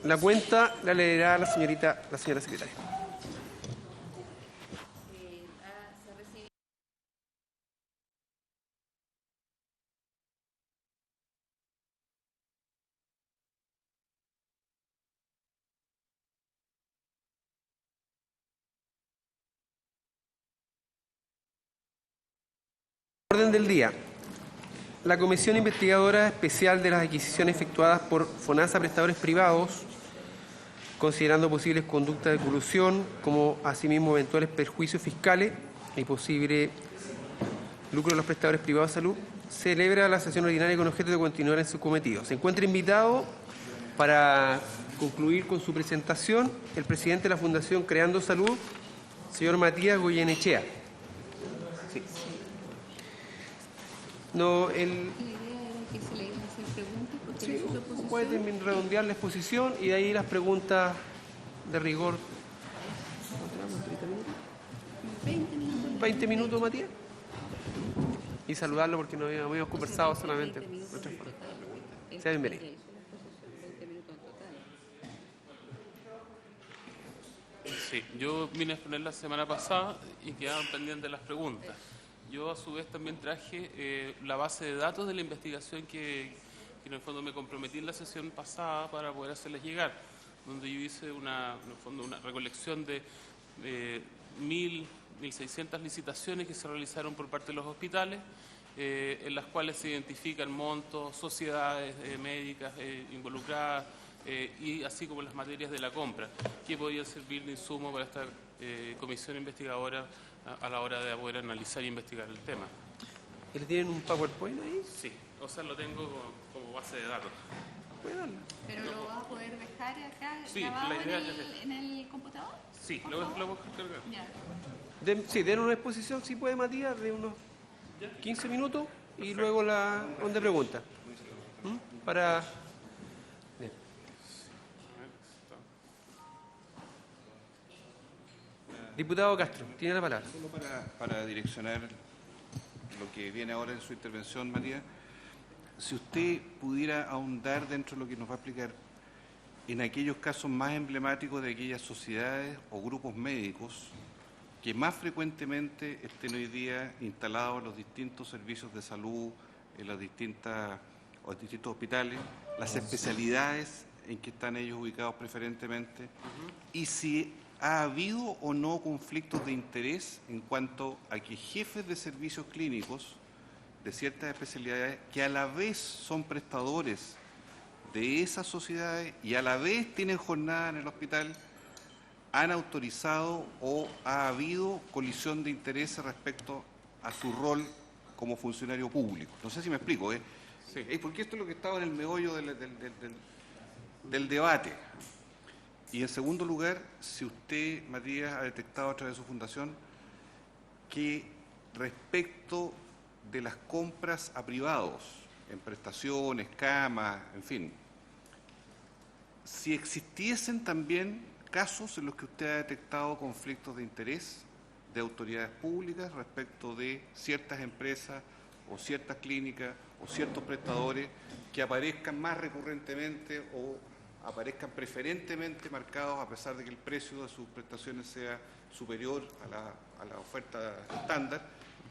La cuenta la leerá la señora secretaria. Orden del día. La Comisión Investigadora Especial de las Adquisiciones efectuadas por FONASA prestadores privados, considerando posibles conductas de colusión, como asimismo eventuales perjuicios fiscales y posible lucro de los prestadores privados de salud, celebra la sesión ordinaria con objeto de continuar en su cometido. Se encuentra invitado para concluir con su presentación el presidente de la Fundación Creando Salud, señor Matías Goyenechea. Sí. No, La idea era que se le iban a hacer preguntas porque sí, hizo su exposición. puede redondear la exposición y de ahí las preguntas de rigor. 20 minutos. 20 minutos, Matías. Y saludarlo porque no habíamos conversado solamente. 20 minutos en total. Sea bienvenido. Ella hizo la exposición, 20 minutos en total. Sí, yo vine a exponer la semana pasada y quedaban pendientes las preguntas. Yo a su vez también traje la base de datos de la investigación que en el fondo me comprometí en la sesión pasada para poder hacerles llegar, donde yo hice una recolección de 1.600 licitaciones que se realizaron por parte de los hospitales, en las cuales se identifican montos, sociedades médicas involucradas, y así como las materias de la compra, que podían servir de insumo para esta comisión investigadora a la hora de poder analizar e investigar el tema. ¿Y le tienen un PowerPoint ahí? Sí, o sea, lo tengo como base de datos. ¿Pero lo vas a poder dejar acá Sí, grabado la idea en el computador? Sí, lo voy a cargar. Ya. Sí, den una exposición, si puede, Matías, de unos 15 minutos y luego la ronda de preguntas. Para... Bien. Diputado Castro, tiene la palabra. Solo para direccionar lo que viene ahora en su intervención, Matías, si usted pudiera ahondar dentro de lo que nos va a explicar en aquellos casos más emblemáticos de aquellas sociedades o grupos médicos que más frecuentemente estén hoy día instalados en los distintos servicios de salud, en los distintos hospitales, las especialidades en que están ellos ubicados preferentemente, y si ha habido o no conflictos de interés en cuanto a que jefes de servicios clínicos de ciertas especialidades, que a la vez son prestadores de esas sociedades y a la vez tienen jornada en el hospital, han autorizado o ha habido colisión de intereses respecto a su rol como funcionario público. No sé si me explico, Sí. porque esto es lo que estaba en el meollo del debate. Y en segundo lugar, si usted, Matías, ha detectado a través de su fundación que respecto de las compras a privados, en prestaciones, camas, en fin, si existiesen también casos en los que usted ha detectado conflictos de interés de autoridades públicas respecto de ciertas empresas o ciertas clínicas o ciertos prestadores que aparezcan más recurrentemente o aparezcan preferentemente marcados a pesar de que el precio de sus prestaciones sea superior a la oferta estándar,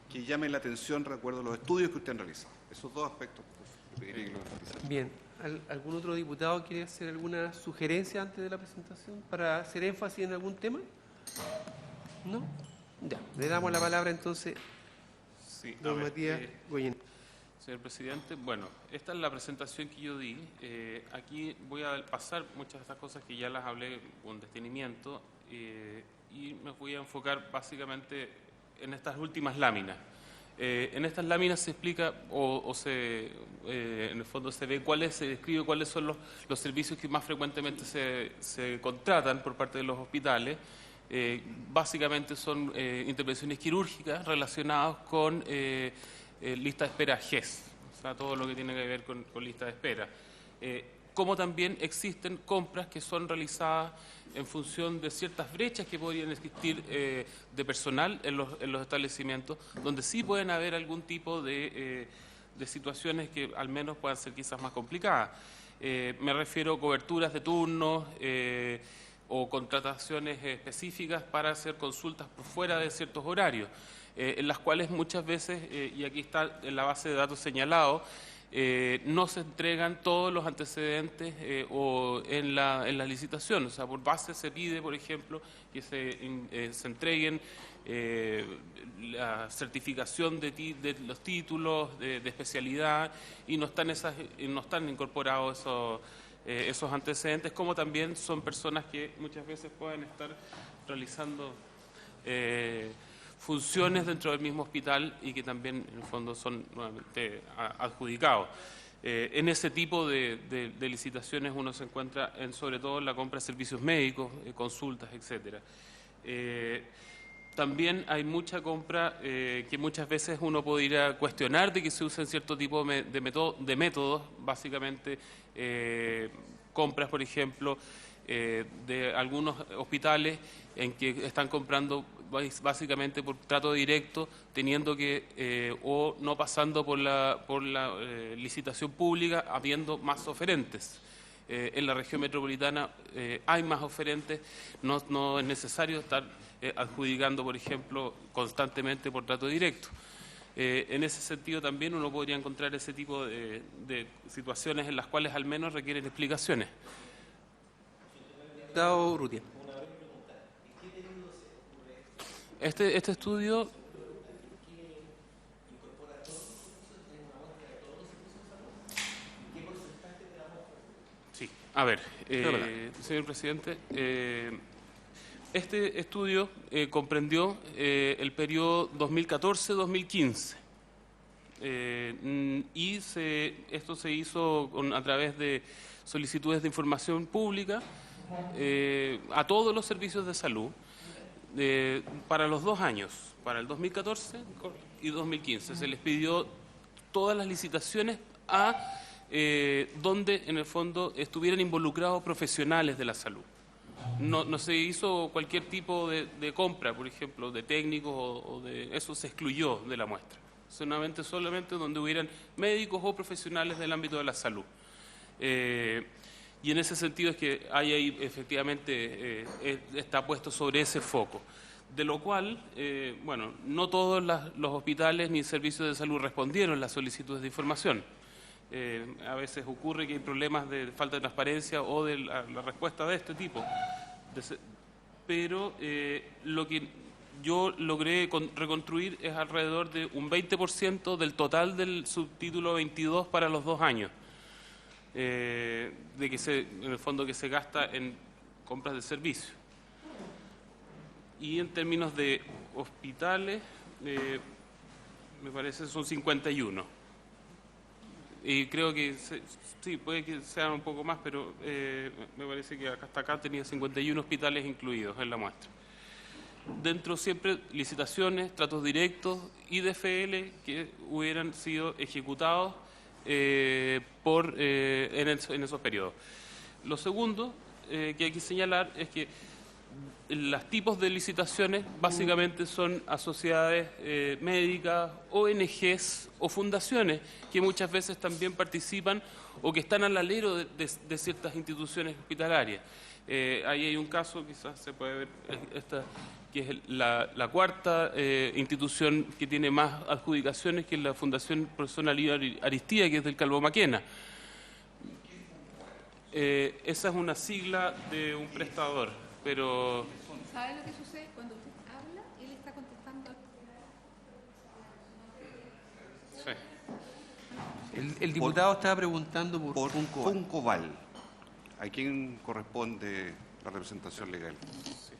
que llamen la atención recuerdo a los estudios que usted ha realizado. Esos dos aspectos. Bien. ¿Algún otro diputado quiere hacer alguna sugerencia antes de la presentación para hacer énfasis en algún tema? ¿No? Ya. Le damos la palabra entonces Sí, a don Matías Goyen. Señor presidente, bueno, esta es la presentación que yo di. Aquí voy a pasar muchas de estas cosas que ya las hablé con detenimiento y me voy a enfocar básicamente en estas últimas láminas. En estas láminas se explica en el fondo se describe cuáles son los servicios que más frecuentemente se contratan por parte de los hospitales. Básicamente son intervenciones quirúrgicas relacionadas con lista de espera GES, o sea, todo lo que tiene que ver con lista de espera. Como también existen compras que son realizadas en función de ciertas brechas que podrían existir de personal en los establecimientos, donde sí pueden haber algún tipo de situaciones que al menos puedan ser quizás más complicadas. Me refiero a coberturas de turnos o contrataciones específicas para hacer consultas por fuera de ciertos horarios, en las cuales muchas veces, y aquí está en la base de datos señalado, no se entregan todos los antecedentes o en la licitación. O sea, por base se pide, por ejemplo, que se entreguen la certificación de los títulos de especialidad y no están incorporados esos antecedentes, como también son personas que muchas veces pueden estar realizando funciones dentro del mismo hospital y que también en el fondo son nuevamente adjudicados. En ese tipo de licitaciones uno se encuentra sobre todo en la compra de servicios médicos, consultas, etcétera. También hay mucha compra que muchas veces uno podría cuestionar de que se usen cierto tipo de métodos, básicamente compras, por ejemplo, de algunos hospitales en que están comprando básicamente por trato directo, teniendo que o no pasando por la licitación pública, habiendo más oferentes. En la región metropolitana hay más oferentes, no es necesario estar adjudicando, por ejemplo, constantemente por trato directo. En ese sentido también uno podría encontrar ese tipo de situaciones en las cuales al menos requieren explicaciones. Diputado Urrutia. Este estudio... Sí, a ver, señor presidente, este estudio comprendió el periodo 2014-2015 y esto se hizo a través de solicitudes de información pública a todos los servicios de salud para los 2 años, para el 2014 y 2015. Se les pidió todas las licitaciones a donde en el fondo estuvieran involucrados profesionales de la salud. No se hizo cualquier tipo de compra, por ejemplo, de técnicos o de eso se excluyó de la muestra. Solamente donde hubieran médicos o profesionales del ámbito de la salud. Y en ese sentido es que hay ahí efectivamente está puesto sobre ese foco. De lo cual, bueno, no todos los hospitales ni servicios de salud respondieron las solicitudes de información. A veces ocurre que hay problemas de falta de transparencia o de la respuesta de este tipo. Pero lo que yo logré reconstruir es alrededor de un 20% del total del subtítulo 22 para los 2 años. En el fondo que se gasta en compras de servicio. Y en términos de hospitales, me parece son 51. Y creo que, sí, puede que sean un poco más, pero me parece que hasta acá tenía 51 hospitales incluidos en la muestra. Dentro siempre licitaciones, tratos directos y DFL que hubieran sido ejecutados en esos periodos. Lo segundo que hay que señalar es que los tipos de licitaciones básicamente son a sociedades médicas, ONGs o fundaciones que muchas veces también participan o que están al alero de ciertas instituciones hospitalarias. Ahí hay un caso, quizás se puede ver, que es la cuarta institución que tiene más adjudicaciones, que es la Fundación Profesor Alío Aristía, que es del Calvo Maquena. Esa es una sigla de un prestador, pero... ¿Sabe lo que sucede? Cuando usted habla, él está contestando. Sí. El diputado estaba preguntando por Funcoval. ¿A quién corresponde la representación legal? Sí.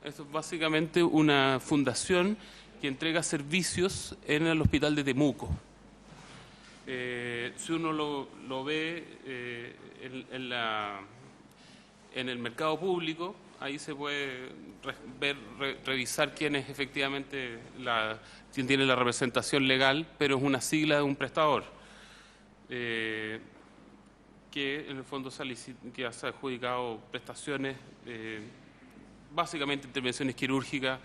Esto es básicamente una fundación que entrega servicios en el hospital de Temuco. Si uno lo ve en el mercado público, ahí se puede revisar quién es efectivamente quién tiene la representación legal, pero es una sigla de un prestador que en el fondo que ha adjudicado prestaciones básicamente intervenciones quirúrgicas,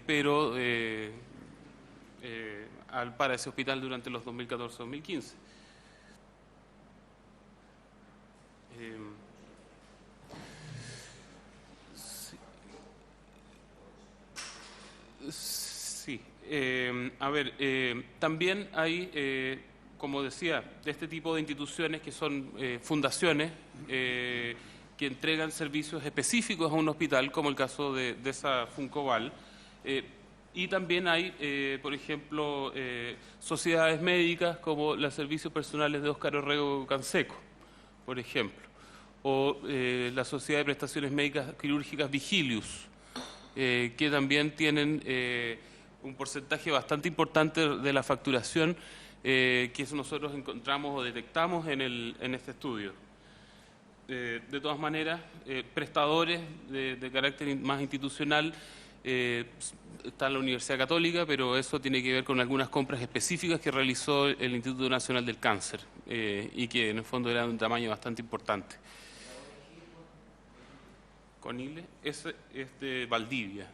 pero para ese hospital durante los 2014-2015. Sí. A ver, también hay, como decía, de este tipo de instituciones que son fundaciones que entregan servicios específicos a un hospital, como el caso de esa Funcoval. Y también hay, por ejemplo, sociedades médicas como los servicios personales de Óscar Orrego Canseco, por ejemplo, o la Sociedad de Prestaciones Médicas Quirúrgicas Vigilius, que también tienen un porcentaje bastante importante de la facturación que eso nosotros encontramos o detectamos en este estudio. De todas maneras, prestadores de carácter más institucional, está la Universidad Católica, pero eso tiene que ver con algunas compras específicas que realizó el Instituto Nacional del Cáncer y que en el fondo eran de un tamaño bastante importante. Conile es de Valdivia.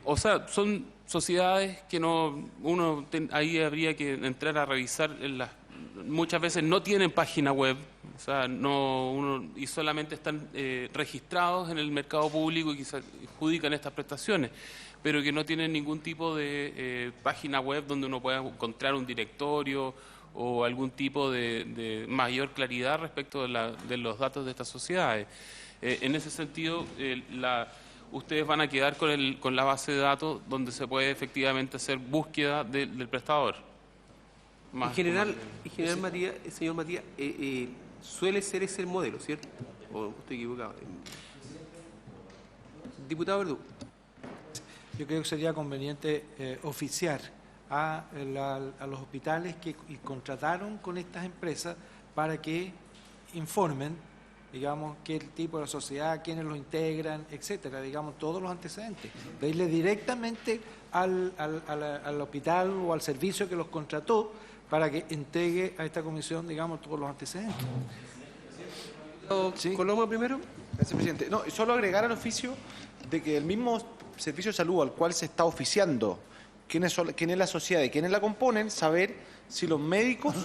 O sea, son sociedades que ahí habría que entrar a revisar. Muchas veces no tienen página web, o sea, y solamente están registrados en el mercado público y que se adjudican estas prestaciones, pero que no tienen ningún tipo de página web donde uno pueda encontrar un directorio o algún tipo de mayor claridad respecto de los datos de estas sociedades. En ese sentido, ustedes van a quedar con la base de datos donde se puede efectivamente hacer búsqueda del prestador. En general, Matías, señor Matías, suele ser ese el modelo, ¿cierto? ¿O estoy equivocado? Diputado Verdú. Yo creo que sería conveniente oficiar a los hospitales que contrataron con estas empresas para que informen, digamos, qué tipo de sociedad, quiénes lo integran, etcétera, digamos, todos los antecedentes. Pedirle directamente al hospital o al servicio que los contrató para que entregue a esta comisión, digamos, todos los antecedentes. ¿Sí? ¿Coloma primero? Gracias, presidente. No, solo agregar al oficio de que el mismo servicio de salud al cual se está oficiando quién es la sociedad y quiénes la componen, saber si los médicos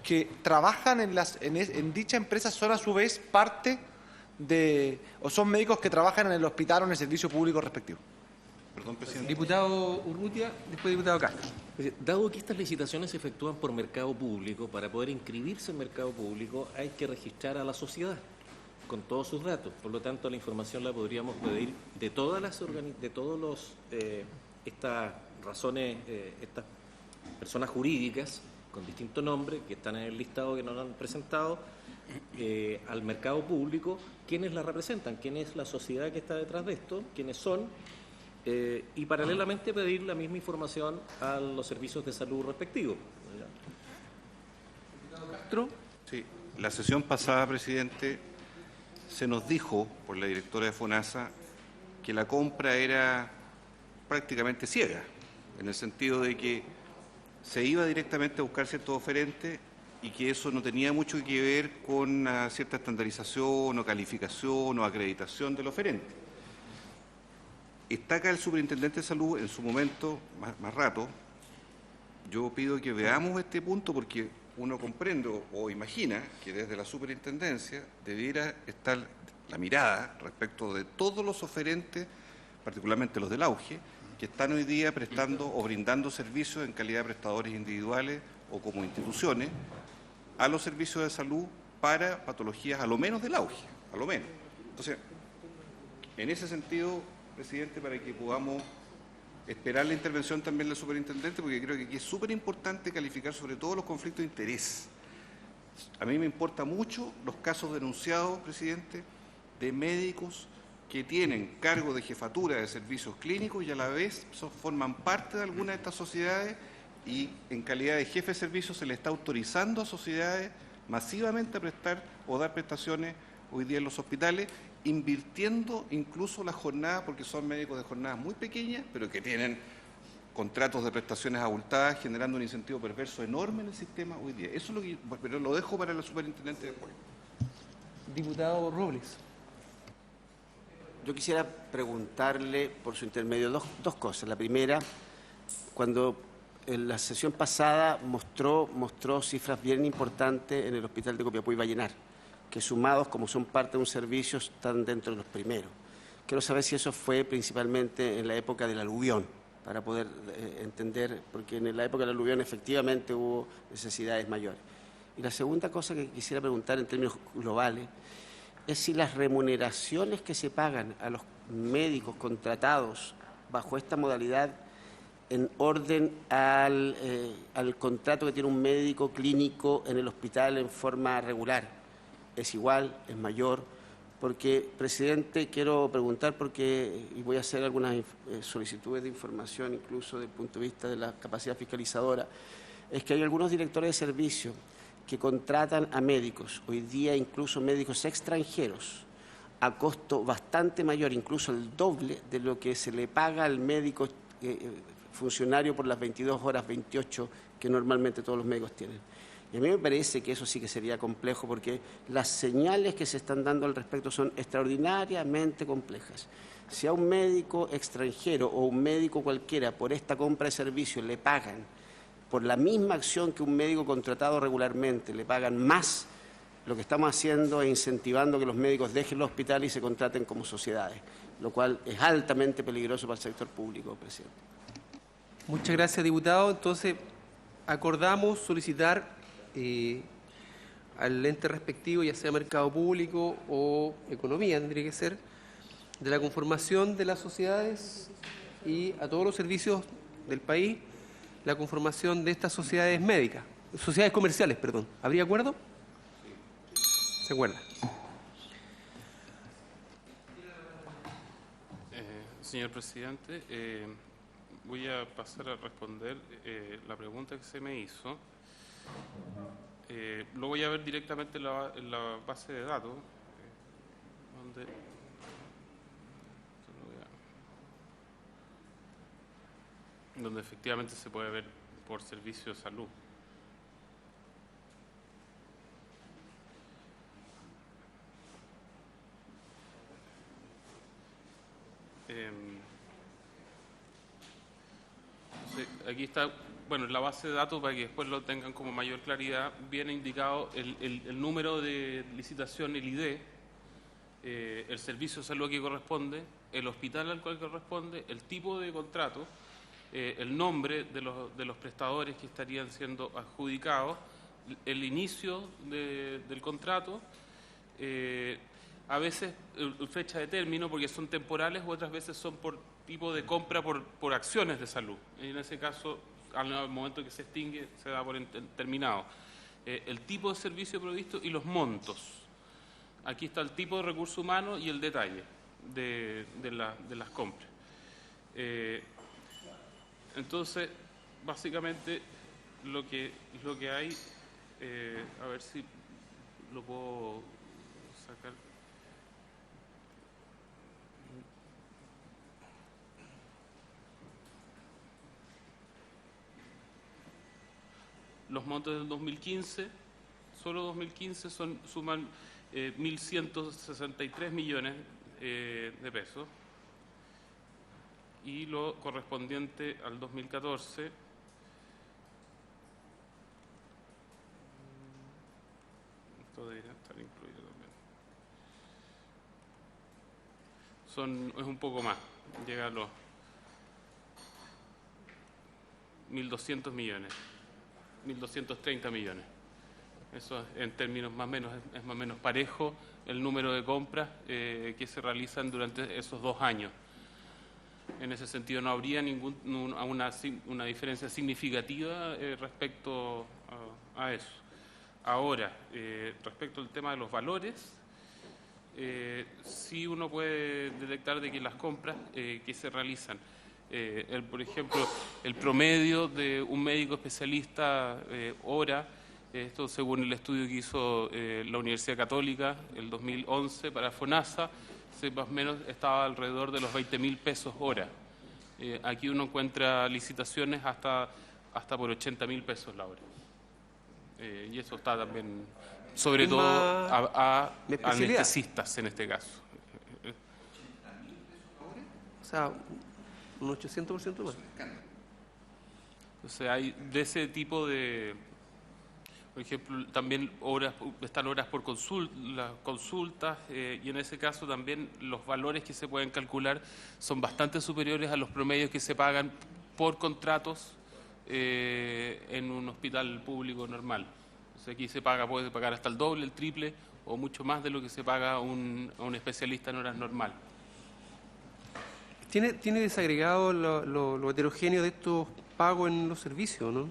que trabajan en dicha empresa son a su vez parte o son médicos que trabajan en el hospital o en el servicio público respectivo. Perdón, presidente. Diputado Urrutia, después diputado Castro. Dado que estas licitaciones se efectúan por mercado público, para poder inscribirse en mercado público hay que registrar a la sociedad con todos sus datos. Por lo tanto, la información la podríamos pedir de todas estas razones, estas personas jurídicas con distinto nombre que están en el listado que nos han presentado al mercado público, quiénes la representan, quién es la sociedad que está detrás de esto, quiénes son, y paralelamente pedir la misma información a los servicios de salud respectivos. Castro. Sí, la sesión pasada, presidente, se nos dijo por la directora de FONASA que la compra era prácticamente ciega, en el sentido de que se iba directamente a buscar ciertos oferentes y que eso no tenía mucho que ver con una cierta estandarización o calificación o acreditación del oferente. Está acá el superintendente de salud en su momento, más rato. Yo pido que veamos este punto porque uno comprende o imagina que desde la superintendencia debiera estar la mirada respecto de todos los oferentes, particularmente los del auge, que están hoy día prestando o brindando servicios en calidad de prestadores individuales o como instituciones a los servicios de salud para patologías a lo menos del auge, a lo menos. Entonces, en ese sentido, presidente, para que podamos esperar la intervención también del superintendente, porque creo que aquí es súper importante calificar sobre todo los conflictos de interés. A mí me importa mucho los casos denunciados, presidente, de médicos que tienen cargo de jefatura de servicios clínicos y a la vez forman parte de alguna de estas sociedades y en calidad de jefe de servicios se le está autorizando a sociedades masivamente a prestar o dar prestaciones hoy día en los hospitales, invirtiendo incluso la jornada, porque son médicos de jornadas muy pequeñas, pero que tienen contratos de prestaciones abultadas, generando un incentivo perverso enorme en el sistema hoy día. Eso es lo que, pero lo dejo para la superintendente después. Diputado Robles. Yo quisiera preguntarle, por su intermedio, dos cosas. La primera, cuando en la sesión pasada mostró cifras bien importantes en el hospital de Copiapó y Vallenar, que sumados, como son parte de un servicio, están dentro de los primeros. Quiero saber si eso fue principalmente en la época del aluvión, para poder entender, porque en la época del aluvión efectivamente hubo necesidades mayores. Y la segunda cosa que quisiera preguntar en términos globales es si las remuneraciones que se pagan a los médicos contratados bajo esta modalidad en orden al contrato que tiene un médico clínico en el hospital en forma regular es igual, es mayor. Porque, presidente, quiero preguntar y voy a hacer algunas solicitudes de información, incluso desde el punto de vista de la capacidad fiscalizadora, es que hay algunos directores de servicio que contratan a médicos, hoy día incluso médicos extranjeros, a costo bastante mayor, incluso el doble de lo que se le paga al médico funcionario por las 22 horas, 28 que normalmente todos los médicos tienen. Y a mí me parece que eso sí que sería complejo, porque las señales que se están dando al respecto son extraordinariamente complejas. Si a un médico extranjero o un médico cualquiera por esta compra de servicios le pagan por la misma acción que un médico contratado regularmente, le pagan más, lo que estamos haciendo es incentivando que los médicos dejen los hospitales y se contraten como sociedades, lo cual es altamente peligroso para el sector público, presidente. Muchas gracias, diputado. Entonces, acordamos solicitar al ente respectivo, ya sea mercado público o economía, tendría que ser, de la conformación de las sociedades y a todos los servicios del país, la conformación de estas sociedades médicas, sociedades comerciales, perdón. ¿Habría acuerdo? ¿Se acuerda? Señor presidente, voy a pasar a responder la pregunta que se me hizo. Lo voy a ver directamente en la base de datos, donde efectivamente se puede ver por servicio de salud. Aquí está, bueno, en la base de datos, para que después lo tengan como mayor claridad, viene indicado el número de licitación, el ID, el servicio de salud que corresponde, el hospital al cual corresponde, el tipo de contrato, el nombre de los prestadores que estarían siendo adjudicados, el inicio del contrato, a veces fecha de término porque son temporales, u otras veces son por tipo de compra por acciones de salud. En ese caso, al momento que se extingue, se da por terminado. El tipo de servicio provisto y los montos. Aquí está el tipo de recurso humano y el detalle de las compras. Entonces, básicamente, lo que hay, a ver si lo puedo sacar. Los montos del 2015, solo 2015, suman 1.163 millones de pesos. Y lo correspondiente al 2014, esto debería estar incluido también. Es un poco más, llega a los 1.200 millones. 1.230 millones. Eso en términos más o menos parejo el número de compras que se realizan durante esos 2 años. En ese sentido no habría una diferencia significativa respecto a eso. Ahora, respecto al tema de los valores, sí uno puede detectar de que las compras que se realizan, por ejemplo, el promedio de un médico especialista hora, esto según el estudio que hizo la Universidad Católica el 2011 para FONASA, más o menos estaba alrededor de los 20.000 pesos hora. Aquí uno encuentra licitaciones hasta por 80.000 pesos la hora. Y eso está también sobre Es todo más a mi especialidad. anestesistas en este caso. O sea, un 800% más. Entonces hay de ese tipo de, por ejemplo, también están horas por consultas y en ese caso también los valores que se pueden calcular son bastante superiores a los promedios que se pagan por contratos en un hospital público normal. Entonces aquí puede pagar hasta el doble, el triple o mucho más de lo que se paga a un especialista en horas normal. ¿Tiene desagregado lo heterogéneo de estos pagos en los servicios, no?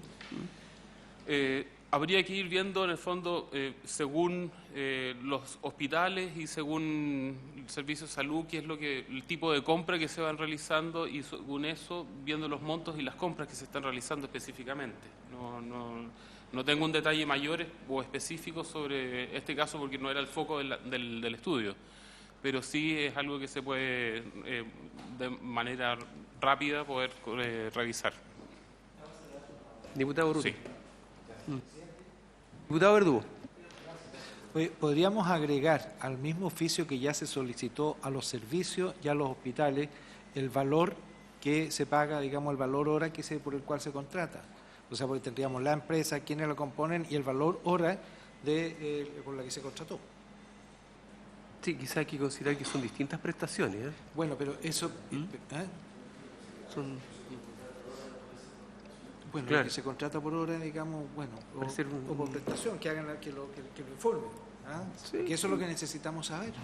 Habría que ir viendo en el fondo según los hospitales y según el servicio de salud qué es el tipo de compra que se van realizando y según eso viendo los montos y las compras que se están realizando específicamente. No tengo un detalle mayor o específico sobre este caso porque no era el foco del estudio, pero sí es algo que se puede de manera rápida poder revisar. Diputado Urrutia. Sí. Diputado Verdugo. Oye, podríamos agregar al mismo oficio que ya se solicitó a los servicios y a los hospitales el valor que se paga, digamos, el valor hora por el cual se contrata. O sea, porque tendríamos la empresa, quienes lo componen y el valor hora por la que se contrató. Sí, quizá hay que considerar que son distintas prestaciones. Bueno, pero eso... Son, Bueno, claro. lo que se contrata por hora, digamos, bueno, Puede ser o por prestación, que hagan que lo informen. ¿Ah? Sí. Que eso es lo que necesitamos saber.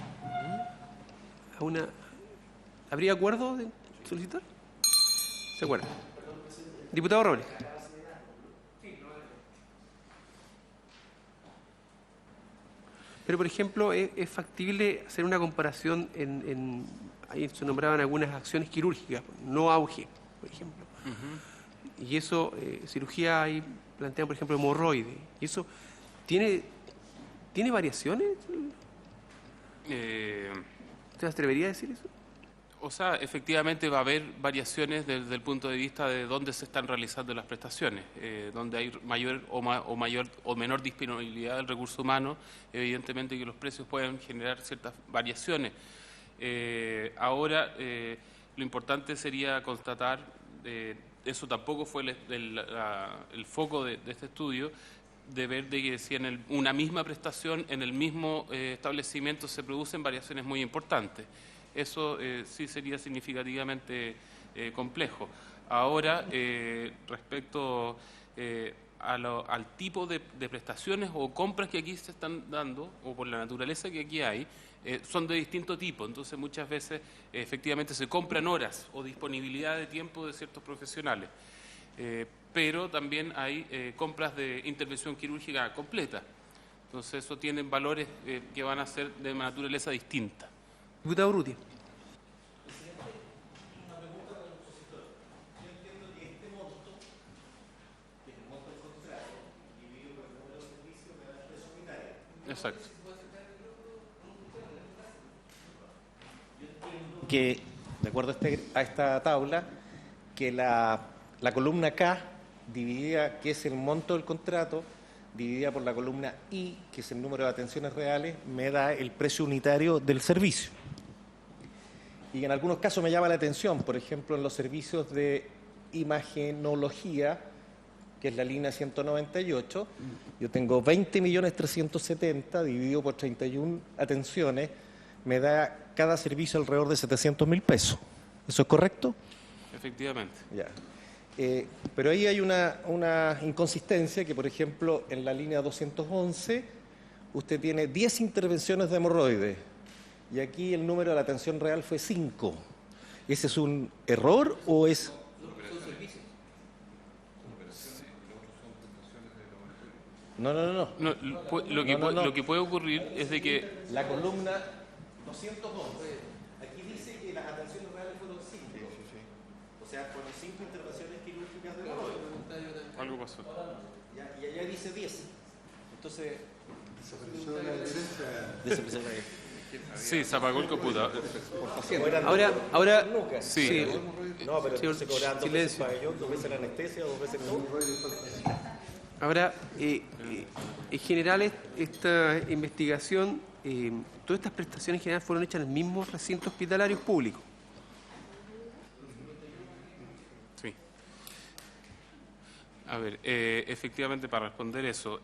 ¿Habría acuerdo de solicitar? ¿Se acuerda? Diputado Robles. Pero, por ejemplo, ¿es factible hacer una comparación ahí se nombraban algunas acciones quirúrgicas, no auge, por ejemplo? Y eso, cirugía, ahí plantean, por ejemplo, hemorroide. ¿Y eso tiene variaciones? ¿Usted atrevería a decir eso? O sea, efectivamente va a haber variaciones desde el punto de vista de dónde se están realizando las prestaciones, donde hay mayor o menor disponibilidad del recurso humano, evidentemente que los precios pueden generar ciertas variaciones. Ahora, lo importante sería constatar, eso tampoco fue el foco de este estudio, de ver de que si en una misma prestación, en el mismo establecimiento se producen variaciones muy importantes. Eso sí sería significativamente complejo. Ahora, respecto al tipo de prestaciones o compras que aquí se están dando, o por la naturaleza que aquí hay, son de distinto tipo. Entonces, muchas veces, efectivamente, se compran horas o disponibilidad de tiempo de ciertos profesionales. Pero también hay compras de intervención quirúrgica completa. Entonces, eso tienen valores que van a ser de naturaleza distinta. Diputado Urrutia. Exacto. Que, de acuerdo a esta tabla, que la columna K, dividida, que es el monto del contrato, dividida por la columna I, que es el número de atenciones reales, me da el precio unitario del servicio. Y en algunos casos me llama la atención, por ejemplo, en los servicios de imagenología, que es la línea 198, yo tengo 20.370.000 dividido por 31 atenciones, me da cada servicio alrededor de 700.000 pesos. ¿Eso es correcto? Efectivamente. Ya. Pero ahí hay una inconsistencia que, por ejemplo, en la línea 211, usted tiene 10 intervenciones de hemorroides y aquí el número de la atención real fue 5. ¿Ese es un error o es...? No. Lo que puede ocurrir es de que... La columna 211, aquí dice que las atenciones reales fueron 5. O sea, fueron 5 intervenciones quirúrgicas de hemorroides. Algo pasó. Y allá dice 10. Entonces... Desapareció la diferencia. Sí, se apagó el computador. Ahora, Sí. sí. No, pero Señor, se cobran 2 veces silencio. pabellón, 2 veces la anestesia, 2 veces todo. Ahora, en general, esta investigación, todas estas prestaciones en general fueron hechas en el mismo recinto hospitalario público. Sí. A ver, efectivamente, para responder eso,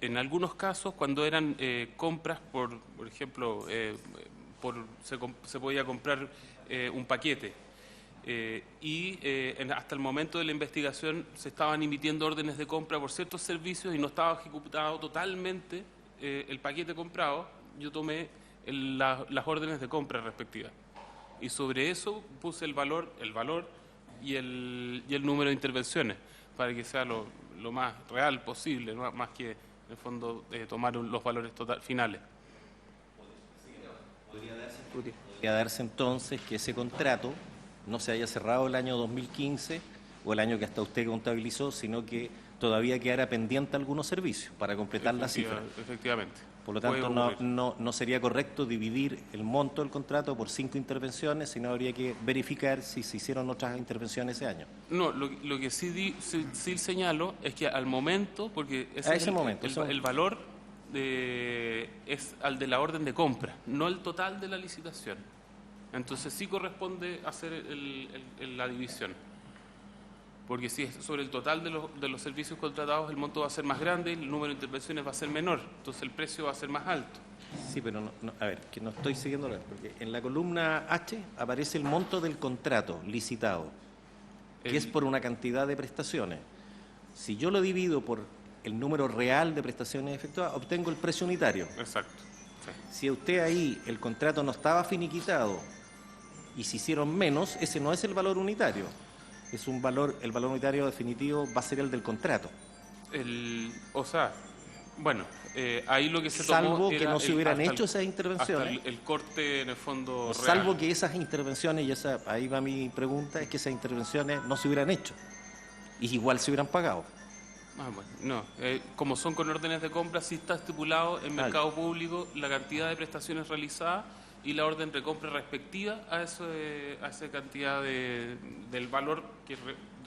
en algunos casos, cuando eran compras, por ejemplo, se podía comprar un paquete, hasta el momento de la investigación se estaban emitiendo órdenes de compra por ciertos servicios y no estaba ejecutado totalmente el paquete comprado. Yo tomé las órdenes de compra respectivas y sobre eso puse el valor y el número de intervenciones para que sea lo más real posible, ¿no? Más que en el fondo tomar los valores finales. Podría darse entonces que ese contrato no se haya cerrado el año 2015 o el año que hasta usted contabilizó, sino que todavía quedara pendiente algunos servicios para completar la cifra. Efectivamente. Por lo tanto, no sería correcto dividir el monto del contrato por 5 intervenciones, sino habría que verificar si se hicieron otras intervenciones ese año. No, lo que sí señalo es que al momento, porque el valor es al de la orden de compra, no el total de la licitación. Entonces sí corresponde hacer la división. Porque si es sobre el total de los servicios contratados, el monto va a ser más grande y el número de intervenciones va a ser menor. Entonces el precio va a ser más alto. Sí, pero a ver, que no estoy siguiendo, porque en la columna H aparece el monto del contrato licitado, que es por una cantidad de prestaciones. Si yo lo divido por el número real de prestaciones efectuadas, obtengo el precio unitario. Exacto. Sí. Si usted ahí el contrato no estaba finiquitado y se hicieron menos, ese no es el valor unitario. Es el valor unitario definitivo va a ser el del contrato. Ahí lo que se tomó salvo que no se hubieran hecho esas intervenciones. Hasta el corte, en el fondo, real. Salvo que esas intervenciones, y ahí va mi pregunta, es que esas intervenciones no se hubieran hecho y igual se hubieran pagado. Como son con órdenes de compra, sí está estipulado en mercado público la cantidad de prestaciones realizadas y la orden de compra respectiva a esa cantidad del valor que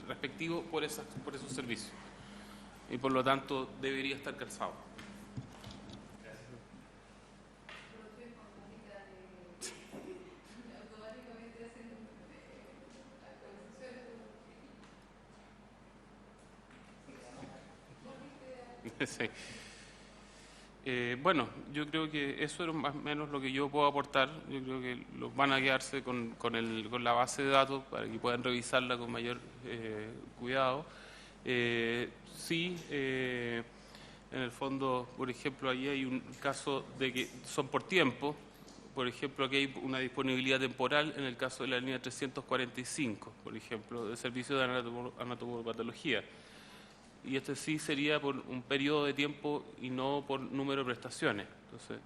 respectivo por esos servicios. Y por lo tanto debería estar calzado. Sí. Yo creo que eso es más o menos lo que yo puedo aportar. Yo creo que los van a quedarse con la base de datos para que puedan revisarla con mayor cuidado. En el fondo, por ejemplo, ahí hay un caso de que son por tiempo. Por ejemplo, aquí hay una disponibilidad temporal en el caso de la línea 345, por ejemplo, de servicio de anatomopatología. Y este sí sería por un periodo de tiempo y no por número de prestaciones. Entonces,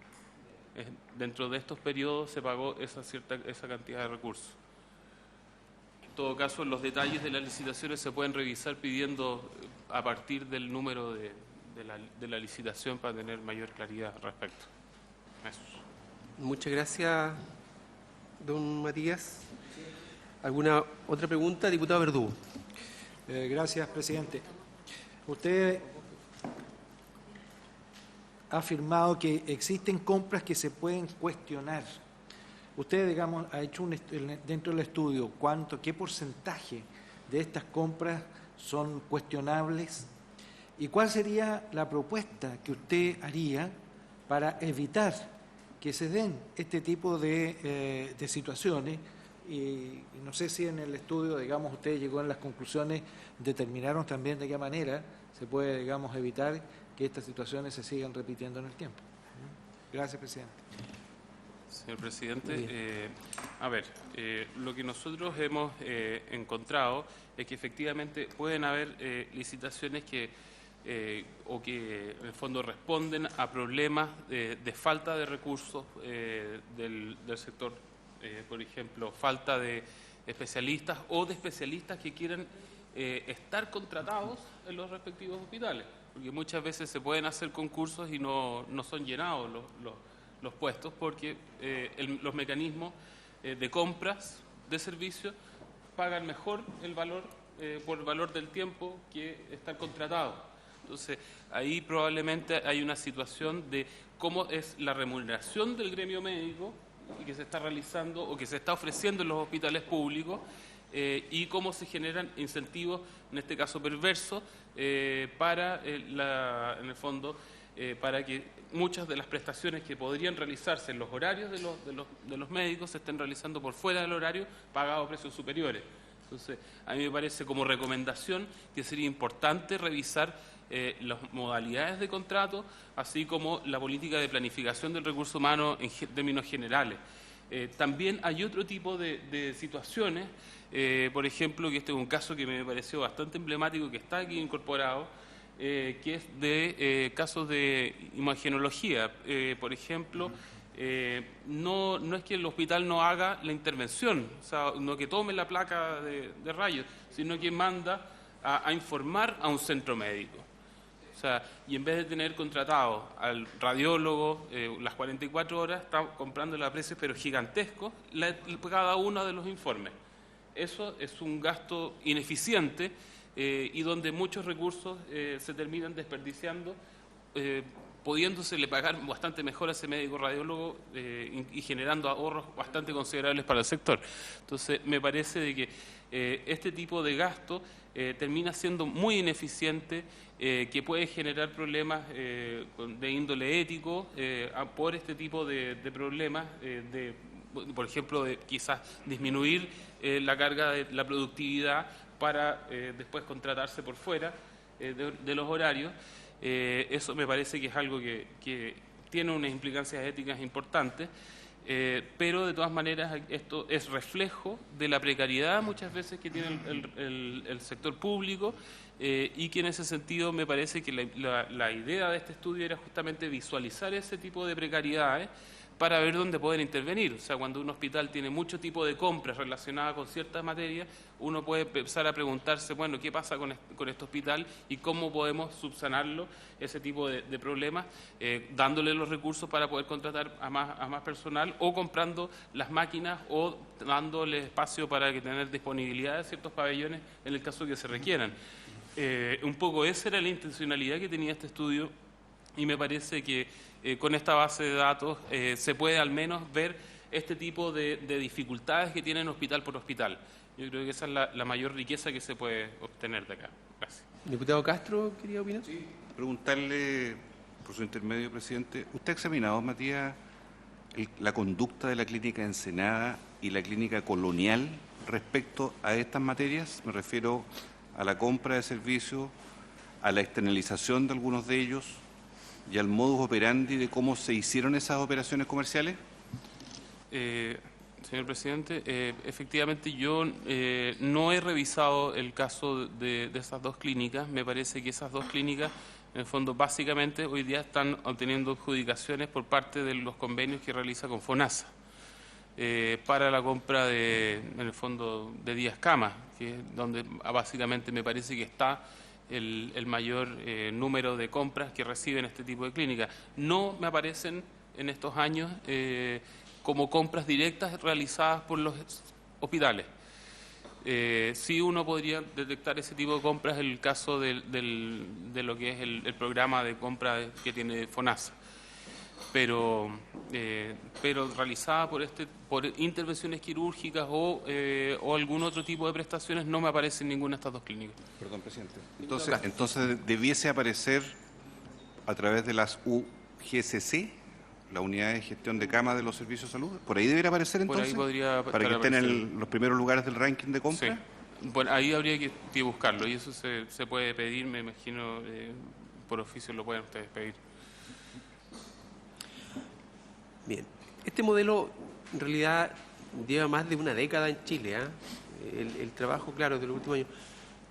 dentro de estos periodos se pagó esa cantidad de recursos. En todo caso, los detalles de las licitaciones se pueden revisar pidiendo a partir del número de la licitación para tener mayor claridad al respecto. Eso. Muchas gracias, don Matías. ¿Alguna otra pregunta? Diputado Verdugo. Gracias, presidente. Usted ha afirmado que existen compras que se pueden cuestionar. Usted, digamos, ha hecho dentro del estudio qué porcentaje de estas compras son cuestionables y cuál sería la propuesta que usted haría para evitar que se den este tipo de situaciones. Y no sé si en el estudio, digamos, usted llegó en las conclusiones, determinaron también de qué manera se puede, digamos, evitar que estas situaciones se sigan repitiendo en el tiempo. Gracias, presidente. Señor presidente, lo que nosotros hemos encontrado es que efectivamente pueden haber licitaciones que en el fondo responden a problemas de falta de recursos del sector. Por ejemplo, falta de especialistas o de especialistas que quieran estar contratados en los respectivos hospitales, porque muchas veces se pueden hacer concursos y no son llenados los puestos porque los mecanismos de compras de servicios pagan mejor el valor por el valor del tiempo que estar contratado. Entonces, ahí probablemente hay una situación de cómo es la remuneración del gremio médico y que se está realizando o que se está ofreciendo en los hospitales públicos y cómo se generan incentivos, en este caso perversos, para, en el fondo, para que muchas de las prestaciones que podrían realizarse en los horarios de los médicos se estén realizando por fuera del horario, pagados a precios superiores. Entonces, a mí me parece como recomendación que sería importante revisar las modalidades de contrato, así como la política de planificación del recurso humano en términos generales. También hay otro tipo de situaciones, por ejemplo, que este es un caso que me pareció bastante emblemático, que está aquí incorporado, que es de casos de imagenología. Por ejemplo, no es que el hospital no haga la intervención, o sea, no que tome la placa de rayos, sino que manda a informar a un centro médico. O sea, y en vez de tener contratado al radiólogo las 44 horas, está comprándole a precios pero gigantescos cada uno de los informes. Eso es un gasto ineficiente y donde muchos recursos se terminan desperdiciando, pudiéndosele pagar bastante mejor a ese médico radiólogo y generando ahorros bastante considerables para el sector. Entonces, me parece de que este tipo de gasto termina siendo muy ineficiente, que puede generar problemas de índole ético por este tipo de problemas, por ejemplo, de quizás disminuir la carga de la productividad para después contratarse por fuera de los horarios. Eso me parece que es algo que tiene unas implicancias éticas importantes, pero de todas maneras esto es reflejo de la precariedad muchas veces que tiene el sector público y que en ese sentido me parece que la idea de este estudio era justamente visualizar ese tipo de precariedades para ver dónde poder intervenir. O sea, cuando un hospital tiene mucho tipo de compras relacionadas con ciertas materias, uno puede empezar a preguntarse, bueno, ¿qué pasa con este hospital y cómo podemos subsanarlo, ese tipo de problemas, dándole los recursos para poder contratar a más personal o comprando las máquinas o dándole espacio para que tener disponibilidad de ciertos pabellones en el caso que se requieran. Un poco esa era la intencionalidad que tenía este estudio y me parece que con esta base de datos se puede al menos ver este tipo de dificultades que tienen hospital por hospital. Yo creo que esa es la mayor riqueza que se puede obtener de acá. Gracias. Diputado Castro, ¿quería opinar? Sí, preguntarle, por su intermedio, presidente, ¿usted ha examinado, Matías, la conducta de la clínica Ensenada y la clínica Colonial respecto a estas materias? Me refiero a la compra de servicios, a la externalización de algunos de ellos y al modus operandi de cómo se hicieron esas operaciones comerciales. Señor presidente, efectivamente yo no he revisado el caso de esas dos clínicas. Me parece que esas dos clínicas, en el fondo, básicamente hoy día están obteniendo adjudicaciones por parte de los convenios que realiza con FONASA para la compra en el fondo, de 10 camas, que es donde básicamente me parece que está el mayor número de compras que reciben este tipo de clínicas. No me aparecen en estos años como compras directas realizadas por los hospitales. Sí, uno podría detectar ese tipo de compras en el caso de lo que es el programa de compra que tiene FONASA, pero realizada por intervenciones quirúrgicas o algún otro tipo de prestaciones no me aparece en ninguna de estas dos clínicas. Perdón, presidente. Entonces debiese aparecer a través de las UGCC, la Unidad de Gestión de Camas de los Servicios de Salud. ¿Por ahí debería aparecer entonces? Por ahí podría para que estén en los primeros lugares del ranking de compra. Sí. Bueno, ahí habría que buscarlo y eso se puede pedir, me imagino, por oficio lo pueden ustedes pedir. Bien, este modelo en realidad lleva más de una década en Chile, el trabajo, claro, de los últimos años.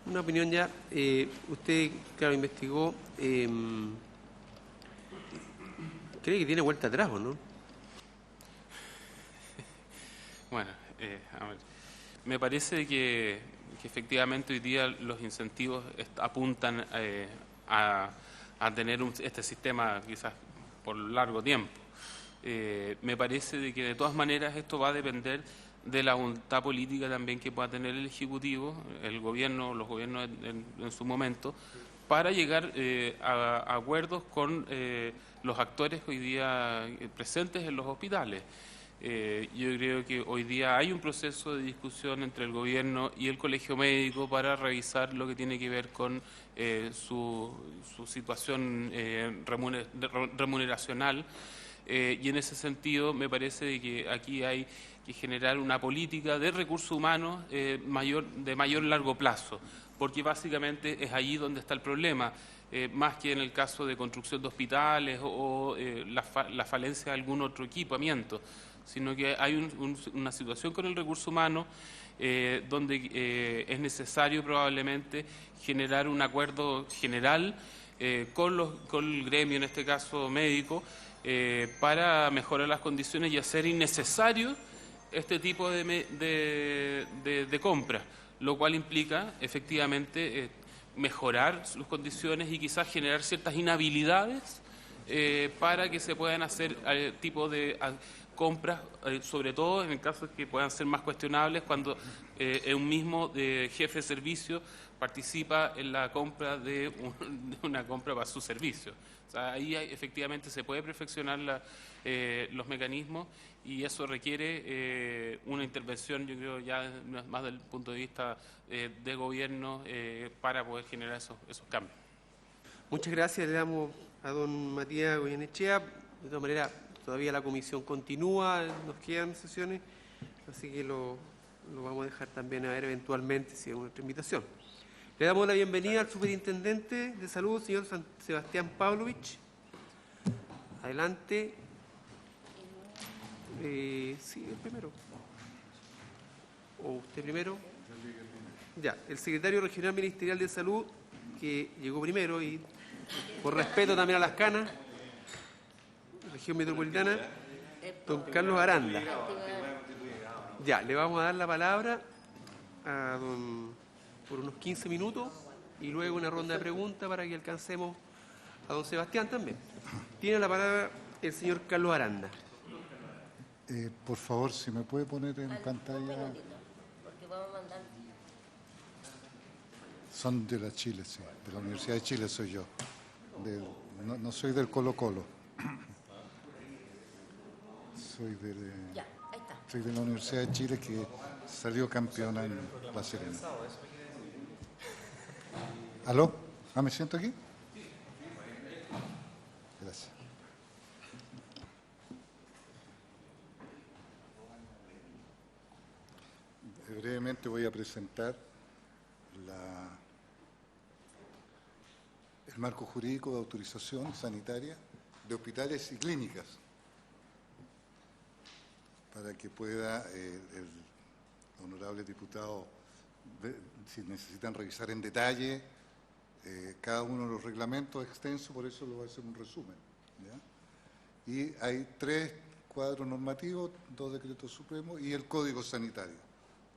Una opinión ya, usted, claro, investigó, ¿cree que tiene vuelta atrás o no? Bueno, a ver, me parece que efectivamente hoy día los incentivos apuntan a tener este sistema quizás por largo tiempo. Me parece de que de todas maneras esto va a depender de la voluntad política también que pueda tener el Ejecutivo, el gobierno, los gobiernos en su momento, para llegar a acuerdos con los actores hoy día presentes en los hospitales. Yo creo que hoy día hay un proceso de discusión entre el gobierno y el colegio médico para revisar lo que tiene que ver con su situación remuneracional. Y en ese sentido me parece que aquí hay que generar una política de recursos humanos de mayor largo plazo, porque básicamente es allí donde está el problema, más que en el caso de construcción de hospitales o la falencia de algún otro equipamiento, sino que hay una situación con el recurso humano donde es necesario probablemente generar un acuerdo general con el gremio, en este caso médico, para mejorar las condiciones y hacer innecesario este tipo de compras, lo cual implica efectivamente mejorar sus condiciones y quizás generar ciertas inhabilidades para que se puedan hacer tipo de compras, sobre todo en el caso de que puedan ser más cuestionables cuando un mismo jefe de servicio participa en la compra de una compra para su servicio. O sea, ahí efectivamente se puede perfeccionar los mecanismos y eso requiere una intervención, yo creo, ya más del punto de vista de gobierno para poder generar esos cambios. Muchas gracias, le damos a don Matías Goyenechea. De todas maneras, todavía la comisión continúa, nos quedan sesiones, así que lo vamos a dejar también a ver eventualmente si hay otra invitación. Le damos la bienvenida al superintendente de salud, señor Sebastián Pavlovich. Adelante. Sí, el primero. ¿O usted primero? Ya, el secretario regional ministerial de salud, que llegó primero y por respeto también a las canas, región metropolitana, don Carlos Aranda. Ya, le vamos a dar la palabra a por unos 15 minutos y luego una ronda de preguntas para que alcancemos a don Sebastián también. Tiene la palabra el señor Carlos Aranda. Por favor, si me puede poner en pantalla. Son de la Chile, sí, de la Universidad de Chile soy yo. No soy del Colo-Colo. Soy de la Universidad de Chile que salió campeona en La Serena. ¿Aló? ¿Me siento aquí? Gracias. Brevemente voy a presentar el marco jurídico de autorización sanitaria de hospitales y clínicas para que pueda el honorable diputado, si necesitan revisar en detalle cada uno de los reglamentos extensos, por eso lo voy a hacer un resumen, ¿ya? Y hay 3 cuadros normativos, 2 decretos supremos y el Código Sanitario,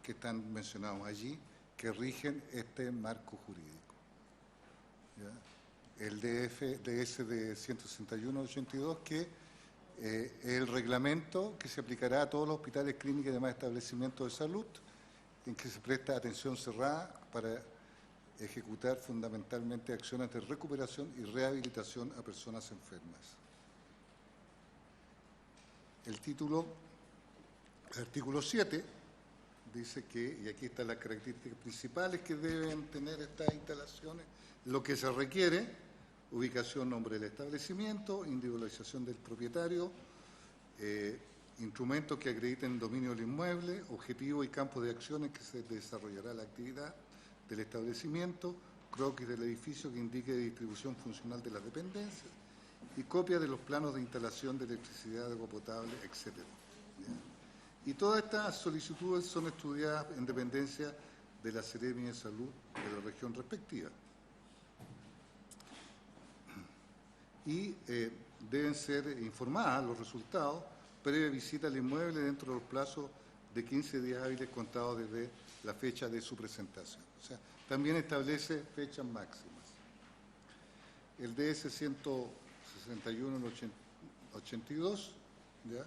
que están mencionados allí, que rigen este marco jurídico, ¿ya? El DS de 161-82, que es el reglamento que se aplicará a todos los hospitales, clínicas y demás establecimientos de salud en que se presta atención cerrada para ejecutar fundamentalmente acciones de recuperación y rehabilitación a personas enfermas. El artículo 7, dice que, y aquí están las características principales que deben tener estas instalaciones, lo que se requiere: ubicación, nombre del establecimiento, individualización del propietario, instrumentos que acrediten el dominio del inmueble, objetivo y campo de acciones que se desarrollará la actividad del establecimiento, croquis del edificio que indique distribución funcional de las dependencias y copia de los planos de instalación de electricidad, agua potable, etc. Y todas estas solicitudes son estudiadas en dependencia de la Seremi de Salud de la región respectiva. Y deben ser informadas los resultados previa visita al inmueble dentro de los plazos de 15 días hábiles contados desde la fecha de su presentación. O sea, también establece fechas máximas. El DS 161-82, ¿ya?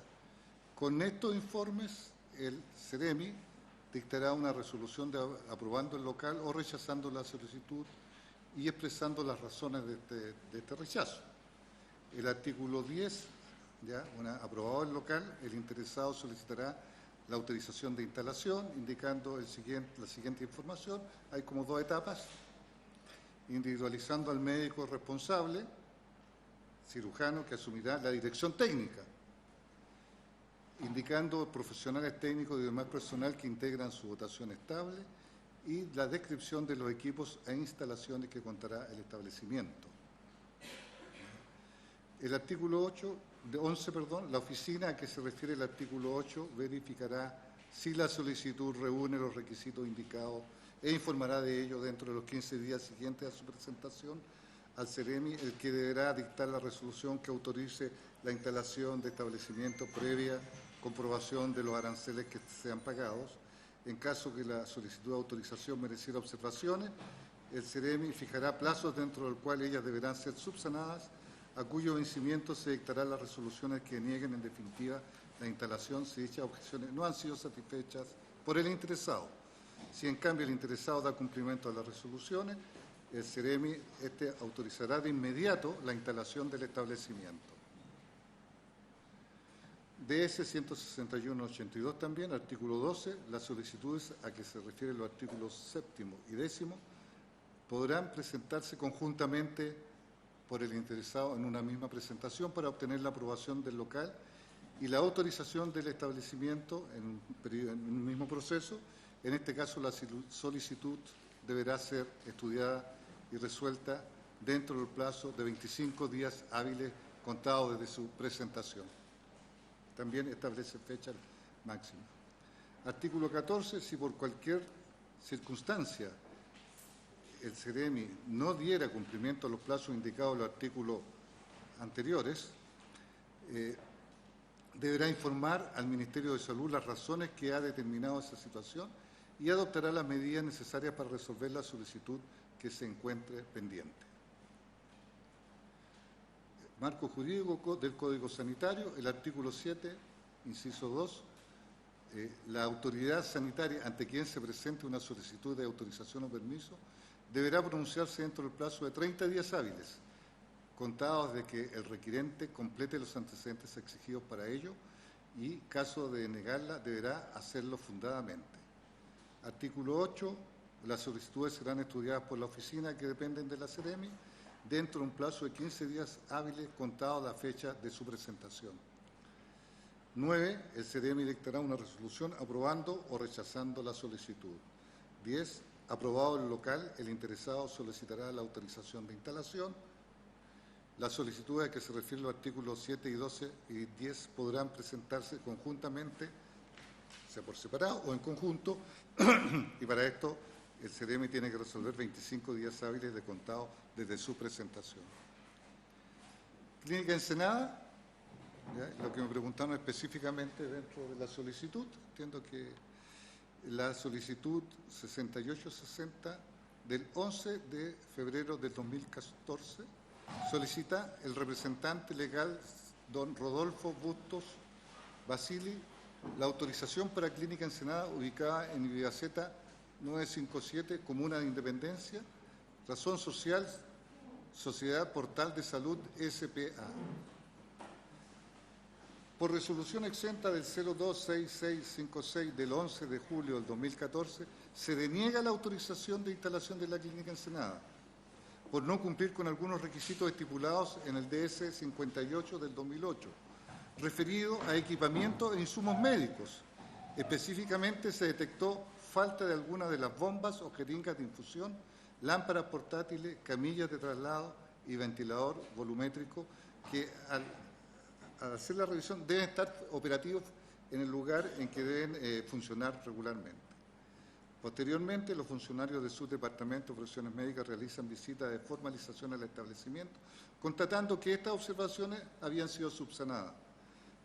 Con estos informes, el Seremi dictará una resolución aprobando el local o rechazando la solicitud y expresando las razones de este rechazo. El artículo 10, aprobado el local, el interesado solicitará la autorización de instalación, indicando la siguiente información. Hay como 2 etapas, individualizando al médico responsable, cirujano, que asumirá la dirección técnica, indicando profesionales técnicos y demás personal que integran su dotación estable y la descripción de los equipos e instalaciones que contará el establecimiento. El artículo 11, la oficina a que se refiere el artículo 8 verificará si la solicitud reúne los requisitos indicados e informará de ello dentro de los 15 días siguientes a su presentación al CEREMI, el que deberá dictar la resolución que autorice la instalación de establecimientos previa comprobación de los aranceles que sean pagados. En caso que la solicitud de autorización mereciera observaciones, el CEREMI fijará plazos dentro del cual ellas deberán ser subsanadas, a cuyo vencimiento se dictarán las resoluciones que nieguen en definitiva la instalación si dichas objeciones no han sido satisfechas por el interesado. Si en cambio el interesado da cumplimiento a las resoluciones, el CEREMI autorizará de inmediato la instalación del establecimiento. DS 161-82 también, artículo 12, las solicitudes a que se refieren los artículos 7 y 10 podrán presentarse conjuntamente por el interesado en una misma presentación para obtener la aprobación del local y la autorización del establecimiento en un mismo proceso. En este caso, la solicitud deberá ser estudiada y resuelta dentro del plazo de 25 días hábiles contados desde su presentación. También establece fecha máxima. Artículo 14. Si por cualquier circunstancia el CEREMI no diera cumplimiento a los plazos indicados en los artículos anteriores, deberá informar al Ministerio de Salud las razones que ha determinado esa situación y adoptará las medidas necesarias para resolver la solicitud que se encuentre pendiente. Marco jurídico del Código Sanitario, el artículo 7, inciso 2, la autoridad sanitaria ante quien se presente una solicitud de autorización o permiso deberá pronunciarse dentro del plazo de 30 días hábiles, contados de que el requirente complete los antecedentes exigidos para ello y, caso de negarla, deberá hacerlo fundadamente. Artículo 8. Las solicitudes serán estudiadas por la oficina que dependen de la CEREMI dentro de un plazo de 15 días hábiles contados a la fecha de su presentación. 9. El CEREMI dictará una resolución aprobando o rechazando la solicitud. 10. Aprobado el local, el interesado solicitará la autorización de instalación. Las solicitudes a que se refieren los artículos 7 y 12 y 10 podrán presentarse conjuntamente, sea por separado o en conjunto, y para esto el CEREMI tiene que resolver 25 días hábiles de contado desde su presentación. Clínica Ensenada, lo que me preguntaron específicamente dentro de la solicitud, entiendo que la solicitud 6860 del 11 de febrero del 2014 solicita el representante legal don Rodolfo Bustos Basili la autorización para Clínica Ensenada ubicada en Ibidaceta 957, Comuna de Independencia, razón social, Sociedad Portal de Salud S.p.A. Por resolución exenta del 026656 del 11 de julio del 2014, se deniega la autorización de instalación de la Clínica Ensenada por no cumplir con algunos requisitos estipulados en el DS 58 del 2008, referido a equipamiento e insumos médicos. Específicamente se detectó falta de algunas de las bombas o jeringas de infusión, lámparas portátiles, camillas de traslado y ventilador volumétrico que al hacer la revisión deben estar operativos en el lugar en que deben funcionar regularmente. Posteriormente, los funcionarios de su departamento de profesiones médicas realizan visitas de formalización al establecimiento, constatando que estas observaciones habían sido subsanadas.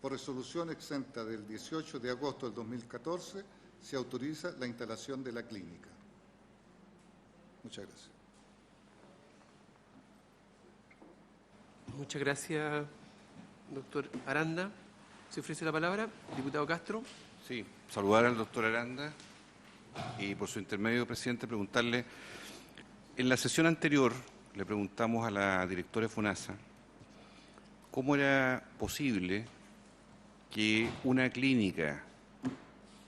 Por resolución exenta del 18 de agosto del 2014, se autoriza la instalación de la clínica. Muchas gracias. Muchas gracias, doctor Aranda. ¿Se ofrece la palabra? Diputado Castro. Sí, saludar al doctor Aranda y por su intermedio, presidente, preguntarle, En la sesión anterior le preguntamos a la directora de FONASA cómo era posible que una clínica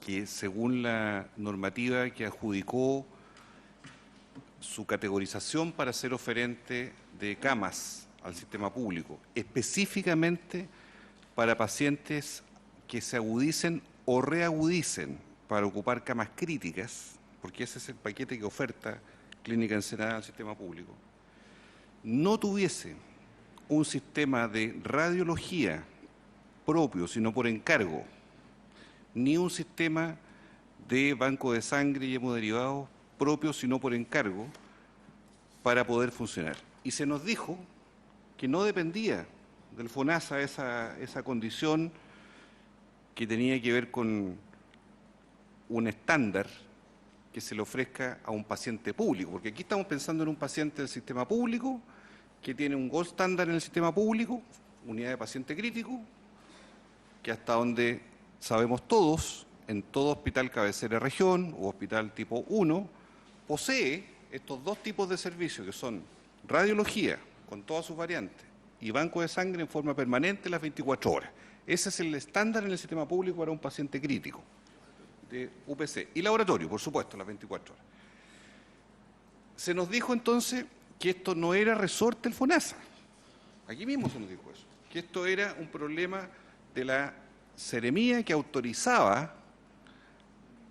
que, según la normativa que adjudicó su categorización para ser oferente de camas al sistema público, específicamente para pacientes que se agudicen o reagudicen para ocupar camas críticas, porque ese es el paquete que oferta Clínica Ensenada al sistema público, no tuviese un sistema de radiología propio, sino por encargo, ni un sistema de banco de sangre y hemoderivados propio, sino por encargo, para poder funcionar. Y se nos dijo que no dependía del FONASA esa condición que tenía que ver con un estándar que se le ofrezca a un paciente público, porque aquí estamos pensando en un paciente del sistema público que tiene un gold standard en el sistema público, unidad de paciente crítico, que hasta donde sabemos todos, en todo hospital cabecera región o hospital tipo 1, posee estos dos tipos de servicios, que son radiología, con todas sus variantes, y banco de sangre en forma permanente las 24 horas. Ese es el estándar en el sistema público para un paciente crítico de UPC. Y laboratorio, por supuesto, las 24 horas. Se nos dijo entonces que esto no era resorte del FONASA. Aquí mismo se nos dijo eso. Que esto era un problema de la Seremía que autorizaba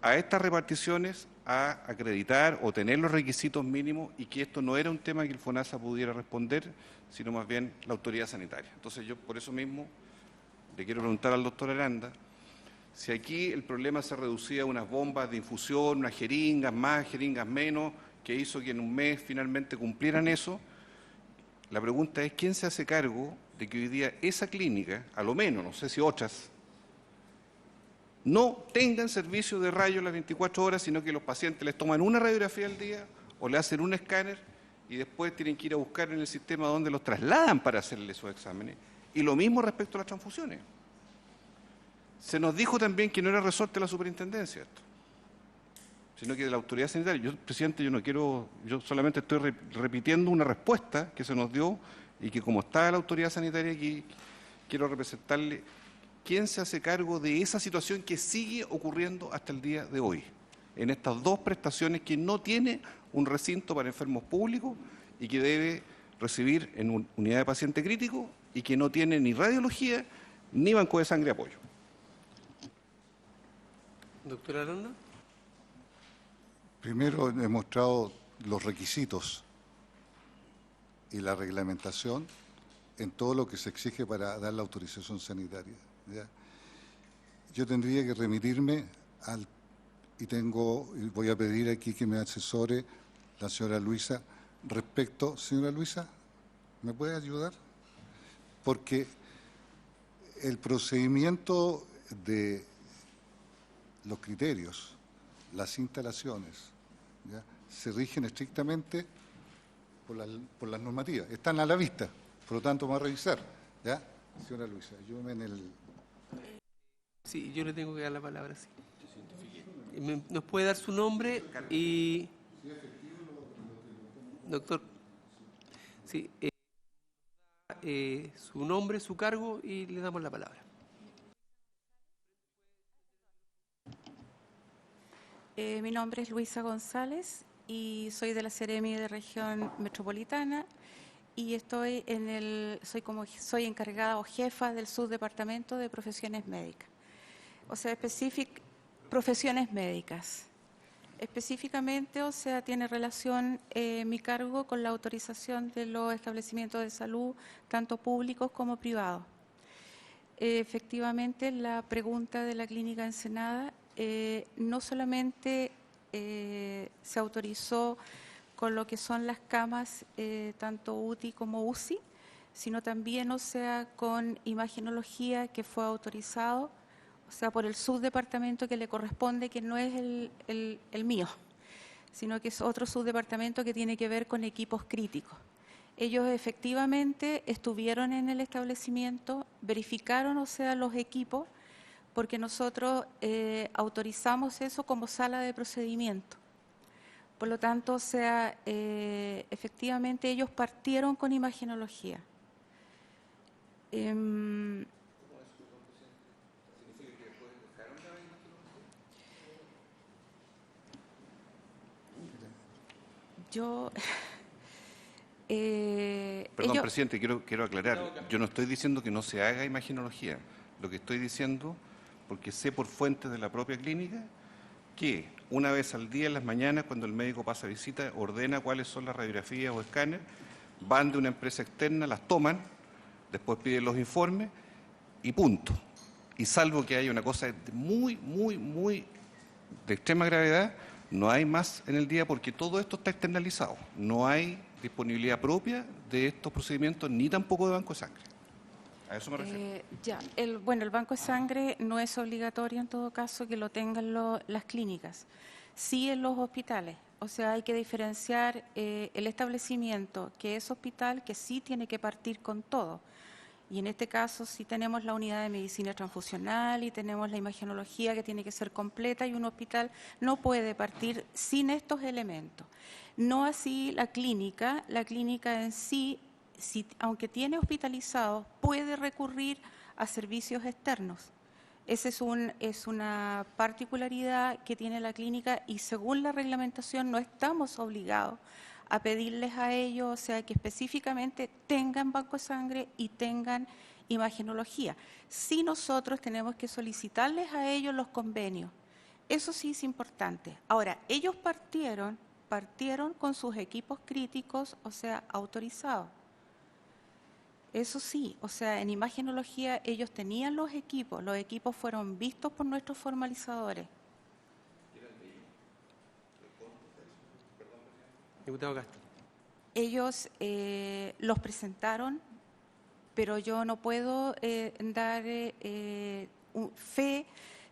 a estas reparticiones a acreditar o tener los requisitos mínimos, y que esto no era un tema que el FONASA pudiera responder, sino más bien la autoridad sanitaria. Entonces yo por eso mismo le quiero preguntar al doctor Aranda si aquí el problema se reducía a unas bombas de infusión, unas jeringas más, jeringas menos, que hizo que en un mes finalmente cumplieran eso. La pregunta es, ¿quién se hace cargo de que hoy día esa clínica, a lo menos, no sé si otras, no tengan servicio de rayos las 24 horas, sino que los pacientes les toman una radiografía al día o le hacen un escáner y después tienen que ir a buscar en el sistema donde los trasladan para hacerle esos exámenes? Y lo mismo respecto a las transfusiones. Se nos dijo también que no era resorte de la superintendencia esto, sino que de la autoridad sanitaria. Yo, presidente, yo solamente estoy repitiendo una respuesta que se nos dio, y que como está la autoridad sanitaria aquí, quiero representarle quién se hace cargo de esa situación que sigue ocurriendo hasta el día de hoy, en estas dos prestaciones que no tiene un recinto para enfermos públicos y que debe recibir en unidad de paciente crítico, y que no tiene ni radiología ni banco de sangre de apoyo. Doctor Aranda. Primero he mostrado los requisitos y la reglamentación en todo lo que se exige para dar la autorización sanitaria, ¿ya? Yo tendría que remitirme y voy a pedir aquí que me asesore la señora Luisa respecto. Señora Luisa, ¿me puede ayudar? Porque el procedimiento de los criterios, las instalaciones, ¿ya?, se rigen estrictamente por las normativas. Están a la vista, por lo tanto vamos a revisar, ¿ya? Señora Luisa, ayúdeme en el... Sí, yo le tengo que dar la palabra, sí. ¿Nos puede dar su nombre y...? Doctor, sí, su nombre, su cargo, y le damos la palabra. Mi nombre es Luisa González y soy de la Seremi de Región Metropolitana, y soy encargada o jefa del subdepartamento de profesiones médicas. O sea, profesiones médicas. Específicamente, o sea, tiene relación mi cargo con la autorización de los establecimientos de salud, tanto públicos como privados. Efectivamente, la pregunta de la Clínica Ensenada no solamente se autorizó con lo que son las camas, tanto UTI como UCI, sino también, o sea, con imagenología, que fue autorizado, o sea, por el subdepartamento que le corresponde, que no es el mío, sino que es otro subdepartamento que tiene que ver con equipos críticos. Ellos efectivamente estuvieron en el establecimiento, verificaron, o sea, los equipos, porque nosotros autorizamos eso como sala de procedimiento. Por lo tanto, o sea, efectivamente ellos partieron con imagenología. Yo... Perdón, presidente, quiero aclarar. Yo no estoy diciendo que no se haga imagenología. Lo que estoy diciendo, porque sé por fuentes de la propia clínica, que una vez al día en las mañanas, cuando el médico pasa visita, ordena cuáles son las radiografías o escáneres, van de una empresa externa, las toman, después piden los informes y punto. Y salvo que haya una cosa muy de extrema gravedad, no hay más en el día porque todo esto está externalizado. No hay disponibilidad propia de estos procedimientos ni tampoco de banco de sangre. A eso me refiero. Bueno, el banco de sangre no es obligatorio en todo caso que lo tengan las clínicas, sí en los hospitales. O sea, hay que diferenciar el establecimiento que es hospital, que sí tiene que partir con todo. Y en este caso sí tenemos la unidad de medicina transfusional y tenemos la imagenología que tiene que ser completa y un hospital no puede partir sin estos elementos. No así la clínica en sí, aunque tiene hospitalizados, puede recurrir a servicios externos. Esa es una particularidad que tiene la clínica y según la reglamentación no estamos obligados a pedirles a ellos, o sea, que específicamente tengan banco de sangre y tengan imagenología. Sí nosotros tenemos que solicitarles a ellos los convenios. Eso sí es importante. Ahora, ellos partieron con sus equipos críticos, o sea, autorizados. Eso sí, o sea, en imagenología ellos tenían los equipos fueron vistos por nuestros formalizadores. Diputado Castro. Ellos los presentaron, pero yo no puedo dar fe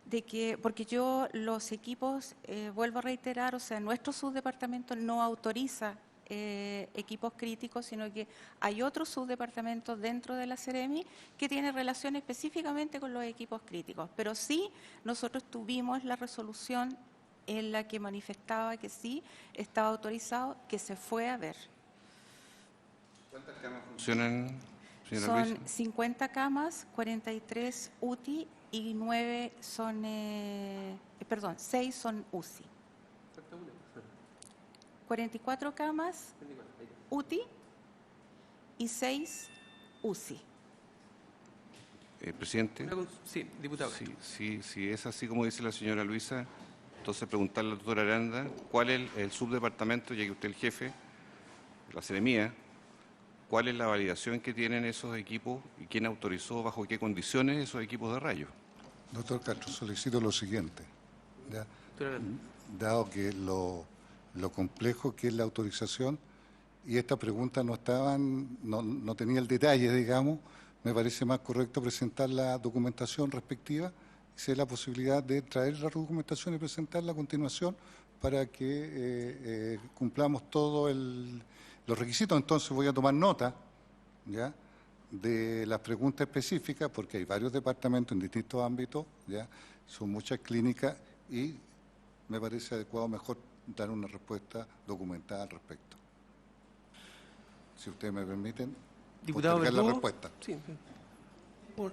de que, porque yo los equipos, vuelvo a reiterar, o sea, nuestro subdepartamento no autoriza equipos críticos, sino que hay otros subdepartamentos dentro de la Seremi que tienen relación específicamente con los equipos críticos. Pero sí, nosotros tuvimos la resolución en la que manifestaba que sí estaba autorizado, que se fue a ver. ¿Cuántas camas funcionan, señora Son Luisa? 50 camas, 43 UTI y 6 son UCI. 44 camas UTI y 6 UCI. Presidente. Sí, diputado. Si es así como dice la señora Luisa, entonces preguntarle a la doctora Aranda cuál es el subdepartamento, ya que usted es el jefe, la Seremía, cuál es la validación que tienen esos equipos y quién autorizó, bajo qué condiciones esos equipos de rayos. Doctor Castro, solicito lo siguiente. ¿Ya? Dado que lo complejo que es la autorización y esta pregunta no tenía el detalle, digamos, me parece más correcto presentar la documentación respectiva y si hay la posibilidad de traer la documentación y presentarla a continuación para que cumplamos todos los requisitos. Entonces voy a tomar nota, ¿ya?, de las preguntas específicas, porque hay varios departamentos en distintos ámbitos, ¿ya?, son muchas clínicas y me parece adecuado mejor dar una respuesta documentada al respecto. Si ustedes me permiten, Diputado postergar la Verdugo. respuesta. Sí.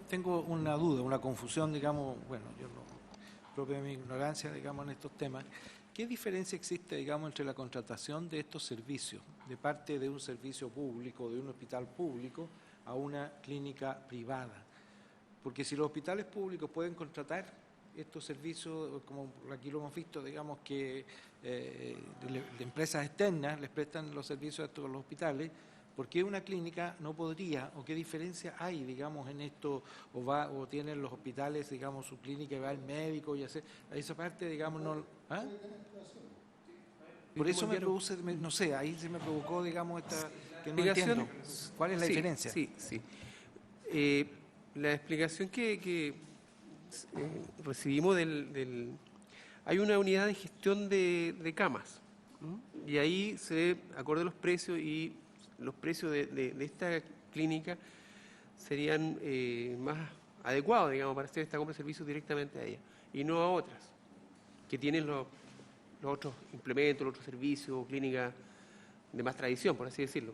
Tengo una duda, una confusión, digamos, bueno, yo no, propia de mi ignorancia, digamos, en estos temas. ¿Qué diferencia existe, digamos, entre la contratación de estos servicios, de parte de un servicio público, de un hospital público, a una clínica privada? Porque si los hospitales públicos pueden contratar estos servicios, como aquí lo hemos visto, digamos, que de empresas externas les prestan los servicios a estos los hospitales, ¿por qué una clínica no podría, o qué diferencia hay, digamos, en esto, o tienen los hospitales, digamos, su clínica y va el médico y hace, a esa parte, digamos, no... ¿Ah? Por eso me produce, no sé, ahí se me provocó, digamos, que no entiendo. ¿Cuál es la diferencia? Sí. La explicación que recibimos hay una unidad de gestión de camas, ¿no? Y ahí se ve, acorde a los precios, y los precios de esta clínica serían más adecuados, digamos, para hacer esta compra de servicios directamente a ella y no a otras que tienen los otros implementos, los otros servicios, clínicas de más tradición, por así decirlo,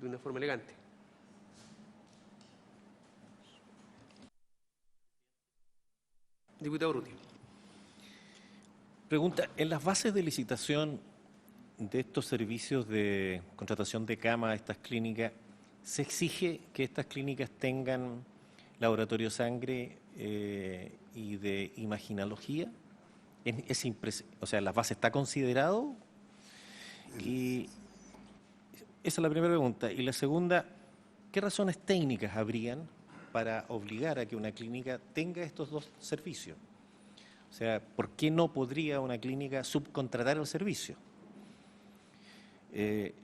de una forma elegante. Diputado Urrutia. Pregunta, en las bases de licitación de estos servicios de contratación de cama a estas clínicas, ¿se exige que estas clínicas tengan laboratorio de sangre y de imaginología? O sea, ¿las bases está considerado? Y esa es la primera pregunta. Y la segunda, ¿qué razones técnicas habrían para obligar a que una clínica tenga estos dos servicios? O sea, ¿por qué no podría una clínica subcontratar el servicio?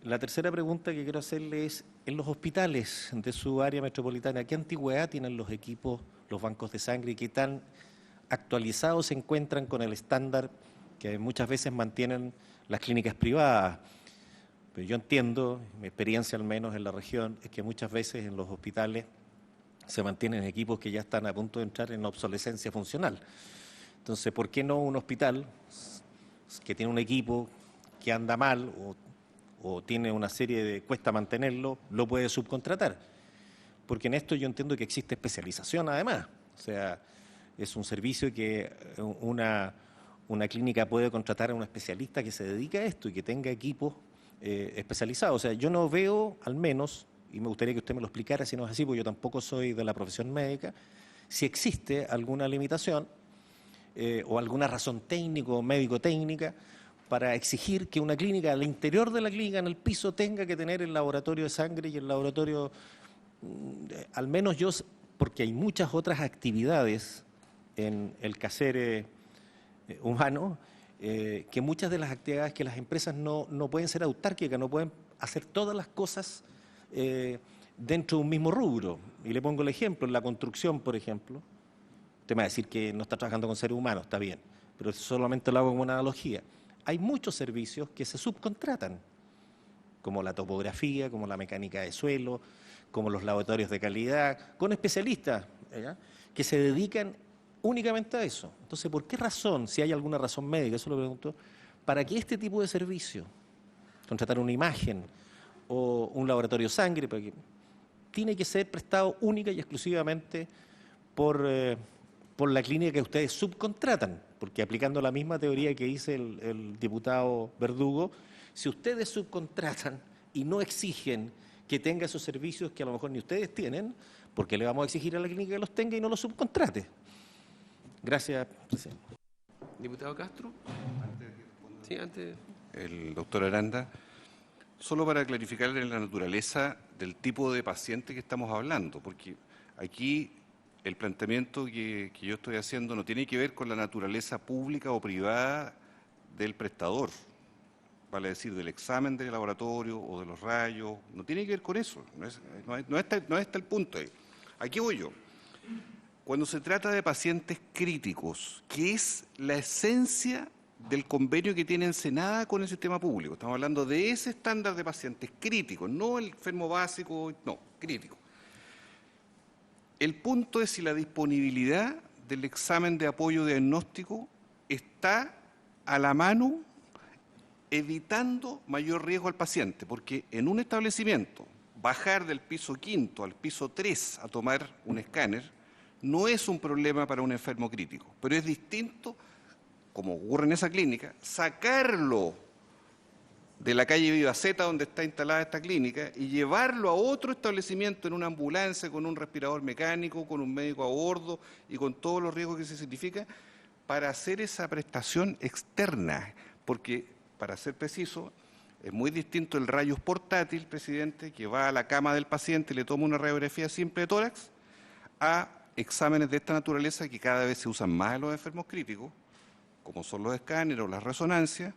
La tercera pregunta que quiero hacerle es, en los hospitales de su área metropolitana, ¿qué antigüedad tienen los equipos, los bancos de sangre y qué tan actualizados se encuentran con el estándar que muchas veces mantienen las clínicas privadas? Pero yo entiendo, mi experiencia al menos en la región, es que muchas veces en los hospitales se mantienen equipos que ya están a punto de entrar en obsolescencia funcional. Entonces, ¿por qué no un hospital que tiene un equipo que anda mal o tiene una serie de cuesta mantenerlo, lo puede subcontratar? Porque en esto yo entiendo que existe especialización además. O sea, es un servicio que una clínica puede contratar a un especialista que se dedica a esto y que tenga equipos especializados. O sea, yo no veo, al menos, y me gustaría que usted me lo explicara si no es así, porque yo tampoco soy de la profesión médica, si existe alguna limitación o alguna razón técnica o médico-técnica para exigir que una clínica, al interior de la clínica, en el piso, tenga que tener el laboratorio de sangre y el laboratorio, al menos yo, porque hay muchas otras actividades en el quehacer humano, que muchas de las actividades que las empresas no pueden ser autárquicas, no pueden hacer todas las cosas dentro de un mismo rubro. Y le pongo el ejemplo, en la construcción, por ejemplo, usted me va a decir que no está trabajando con seres humanos, está bien, pero solamente lo hago como una analogía. Hay muchos servicios que se subcontratan, como la topografía, como la mecánica de suelo, como los laboratorios de calidad, con especialistas que se dedican únicamente a eso. Entonces, ¿por qué razón, si hay alguna razón médica, eso lo pregunto, para que este tipo de servicio, contratar una imagen o un laboratorio de sangre, tiene que ser prestado única y exclusivamente por la clínica que ustedes subcontratan? Porque aplicando la misma teoría que dice el diputado Verdugo, si ustedes subcontratan y no exigen que tenga esos servicios que a lo mejor ni ustedes tienen, ¿por qué le vamos a exigir a la clínica que los tenga y no los subcontrate? Gracias, presidente. Diputado Castro. Sí, antes. El doctor Aranda, solo para clarificarle la naturaleza del tipo de paciente que estamos hablando, porque aquí el planteamiento que yo estoy haciendo no tiene que ver con la naturaleza pública o privada del prestador, vale decir, del examen del laboratorio o de los rayos, no tiene que ver con eso, no está el punto ahí. Aquí voy yo. Cuando se trata de pacientes críticos, que es la esencia del convenio que tiene Ensenada con el sistema público, estamos hablando de ese estándar de pacientes críticos, no el enfermo básico, no, crítico. El punto es si la disponibilidad del examen de apoyo diagnóstico está a la mano, evitando mayor riesgo al paciente, porque en un establecimiento bajar del piso 5 al piso 3 a tomar un escáner no es un problema para un enfermo crítico, pero es distinto, como ocurre en esa clínica, sacarlo de la calle Vivaceta, donde está instalada esta clínica, y llevarlo a otro establecimiento en una ambulancia, con un respirador mecánico, con un médico a bordo y con todos los riesgos que se significa, para hacer esa prestación externa. Porque, para ser preciso, es muy distinto el rayos portátil, presidente, que va a la cama del paciente y le toma una radiografía simple de tórax, a exámenes de esta naturaleza que cada vez se usan más en los enfermos críticos, como son los escáneres o las resonancias,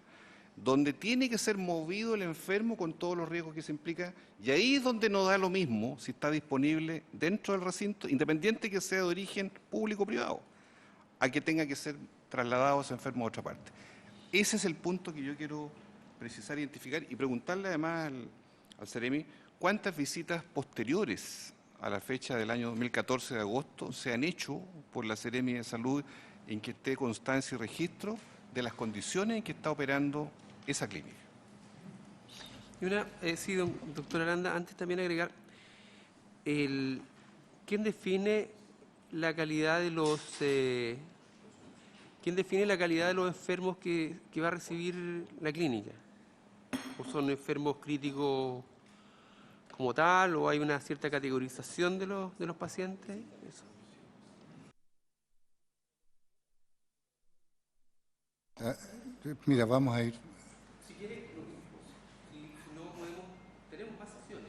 donde tiene que ser movido el enfermo con todos los riesgos que se implica, y ahí es donde no da lo mismo si está disponible dentro del recinto, independiente que sea de origen público o privado, a que tenga que ser trasladado ese enfermo a otra parte. Ese es el punto que yo quiero precisar, identificar, y preguntarle además al Ceremi cuántas visitas posteriores a la fecha del año 2014 de agosto se han hecho por la Seremi de Salud en que esté constancia y registro de las condiciones en que está operando esa clínica. Y sí, doctor Aranda, antes también agregar, ¿quién define la calidad de los enfermos que va a recibir la clínica? ¿O son enfermos críticos como tal, o hay una cierta categorización de los pacientes? Eso. Mira, vamos a ir. Si quiere, si no podemos, tenemos más sesiones.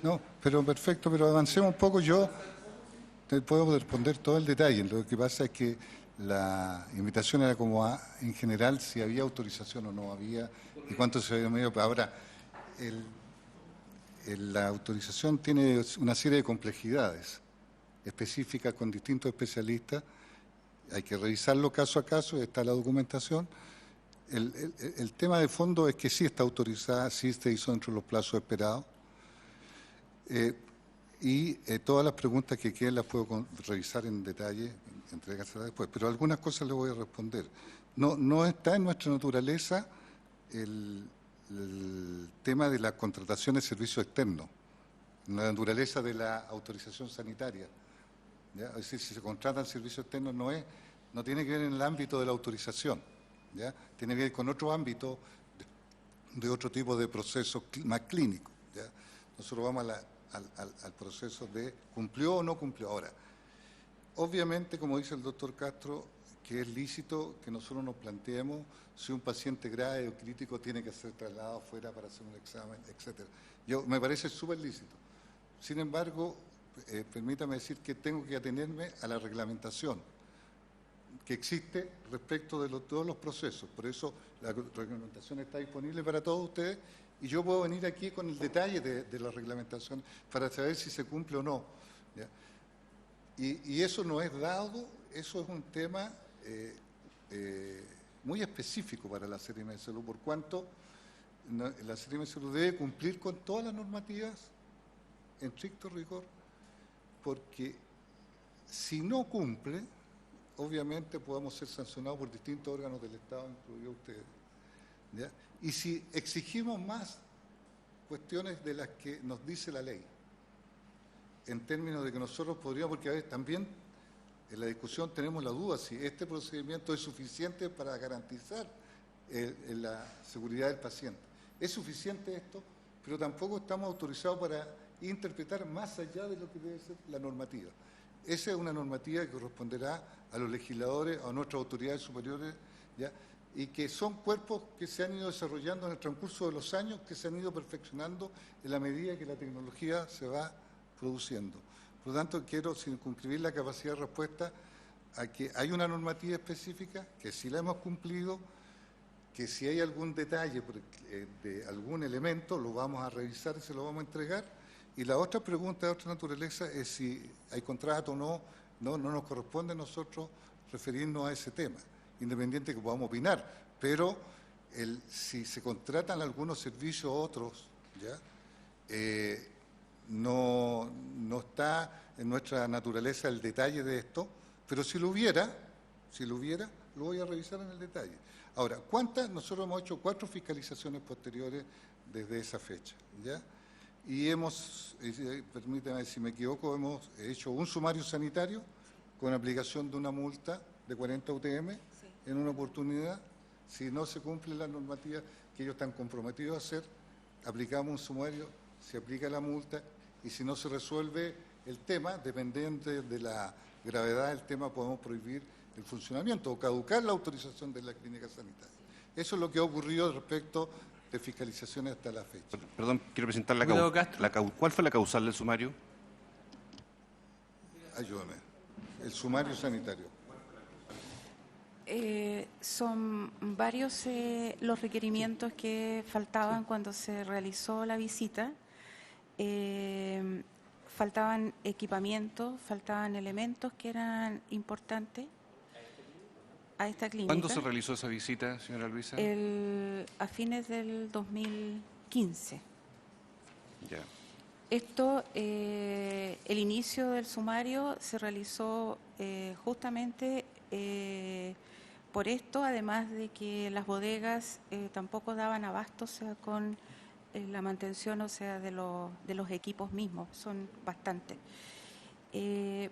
No, pero perfecto, pero avancemos un poco. Yo te puedo responder todo el detalle. Lo que pasa es que la invitación era como en general si había autorización o no había y cuánto se había medido. Ahora, la autorización tiene una serie de complejidades específicas con distintos especialistas. Hay que revisarlo caso a caso, está la documentación. El tema de fondo es que sí está autorizada, sí se hizo dentro de los plazos esperados. Todas las preguntas que queden las puedo revisar en detalle, entregárselas después. Pero algunas cosas le voy a responder. No está en nuestra naturaleza el tema de la contratación de servicios externos, en la naturaleza de la autorización sanitaria. ¿Ya? Es decir, si se contratan servicios externos no tiene que ver en el ámbito de la autorización, ¿ya? Tiene que ver con otro ámbito de otro tipo de procesos más clínicos, ¿ya? Nosotros vamos al proceso de cumplió o no cumplió. Ahora, obviamente, como dice el doctor Castro, que es lícito que nosotros nos planteemos si un paciente grave o crítico tiene que ser trasladado afuera para hacer un examen, etcétera. Me parece súper lícito. Sin embargo, permítame decir que tengo que atenerme a la reglamentación que existe respecto de todos los procesos. Por eso la reglamentación está disponible para todos ustedes y yo puedo venir aquí con el detalle de la reglamentación para saber si se cumple o no, ¿ya? Y eso no es dado, eso es un tema muy específico para la CRM de Salud, por cuanto la CRM de Salud debe cumplir con todas las normativas en estricto rigor, porque si no cumple, obviamente podemos ser sancionados por distintos órganos del Estado, incluidos ustedes, ¿ya? Y si exigimos más cuestiones de las que nos dice la ley, en términos de que nosotros podríamos, porque a veces también en la discusión tenemos la duda si este procedimiento es suficiente para garantizar la seguridad del paciente. Es suficiente esto, pero tampoco estamos autorizados para interpretar más allá de lo que debe ser la normativa. Esa es una normativa que corresponderá a los legisladores, a nuestras autoridades superiores, ¿ya? Y que son cuerpos que se han ido desarrollando en el transcurso de los años, que se han ido perfeccionando en la medida que la tecnología se va produciendo. Por lo tanto, quiero circunscribir la capacidad de respuesta a que hay una normativa específica, que sí la hemos cumplido, que si hay algún detalle de algún elemento, lo vamos a revisar y se lo vamos a entregar. Y la otra pregunta de otra naturaleza es si hay contrato o no, no nos corresponde a nosotros referirnos a ese tema, independiente que podamos opinar, pero si se contratan algunos servicios u otros, ¿ya? No está en nuestra naturaleza el detalle de esto, pero si lo hubiera, lo voy a revisar en el detalle. Ahora, nosotros hemos hecho 4 fiscalizaciones posteriores desde esa fecha, ¿ya? Y permítame si me equivoco, hemos hecho un sumario sanitario con aplicación de una multa de 40 UTM en una oportunidad. Si no se cumple la normativa que ellos están comprometidos a hacer, aplicamos un sumario, se aplica la multa y si no se resuelve el tema, dependiente de la gravedad del tema, podemos prohibir el funcionamiento o caducar la autorización de la clínica sanitaria. Eso es lo que ha ocurrido respecto de fiscalizaciones hasta la fecha. Perdón, quiero presentar ¿cuál fue la causal del sumario? Ayúdame. El sumario sanitario. Son varios los requerimientos que faltaban cuando se realizó la visita. Faltaban equipamientos, faltaban elementos que eran importantes a esta clínica. ¿Cuándo se realizó esa visita, señora Luisa? A fines del 2015. Ya. Esto, el inicio del sumario se realizó justamente Por esto, además de que las bodegas tampoco daban abasto, o sea, con la mantención, o sea, de los equipos mismos, son bastantes.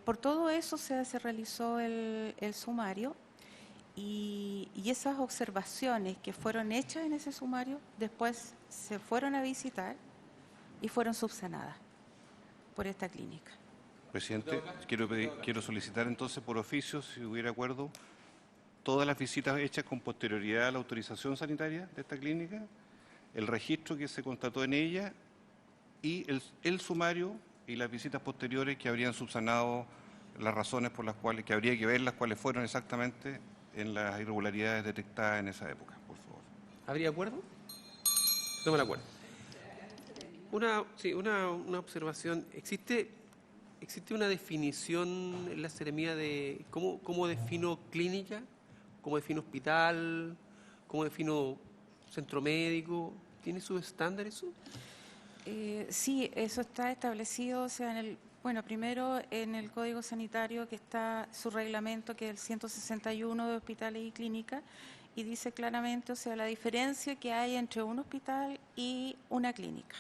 Por todo eso se realizó el sumario y esas observaciones que fueron hechas en ese sumario después se fueron a visitar y fueron subsanadas por esta clínica. Presidente, quiero solicitar entonces por oficio, si hubiera acuerdo, todas las visitas hechas con posterioridad a la autorización sanitaria de esta clínica, el registro que se constató en ella y el sumario y las visitas posteriores que habrían subsanado las razones por las cuales, que habría que ver las cuales fueron exactamente en las irregularidades detectadas en esa época, por favor. ¿Habría acuerdo? Toma el acuerdo. Una observación. ¿Existe una definición en la Seremía de cómo defino clínica? ¿Cómo defino hospital? ¿Cómo defino centro médico? ¿Tiene su estándar eso? Sí, eso está establecido, o sea, primero en el Código Sanitario, que está su reglamento, que es el 161 de hospitales y clínicas, y dice claramente, o sea, la diferencia que hay entre un hospital y una clínica.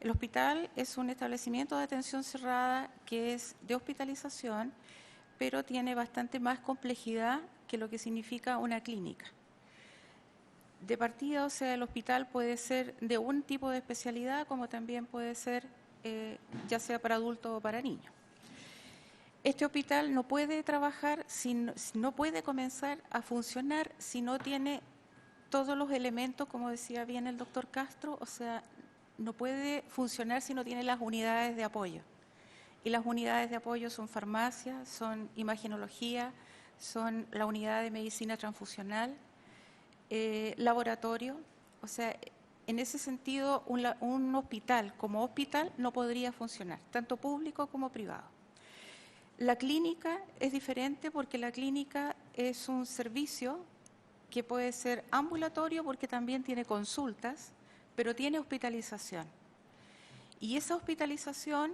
El hospital es un establecimiento de atención cerrada que es de hospitalización, pero tiene bastante más complejidad que lo que significa una clínica. De partida, o sea, el hospital puede ser de un tipo de especialidad, como también puede ser ya sea para adultos o para niños. Este hospital no puede trabajar, no puede comenzar a funcionar si no tiene todos los elementos, como decía bien el doctor Castro, o sea, no puede funcionar si no tiene las unidades de apoyo. Y las unidades de apoyo son farmacias, son imagenología, son la unidad de medicina transfusional, laboratorio. O sea, en ese sentido, un hospital como hospital no podría funcionar, tanto público como privado. La clínica es diferente porque la clínica es un servicio que puede ser ambulatorio porque también tiene consultas, pero tiene hospitalización. Y esa hospitalización,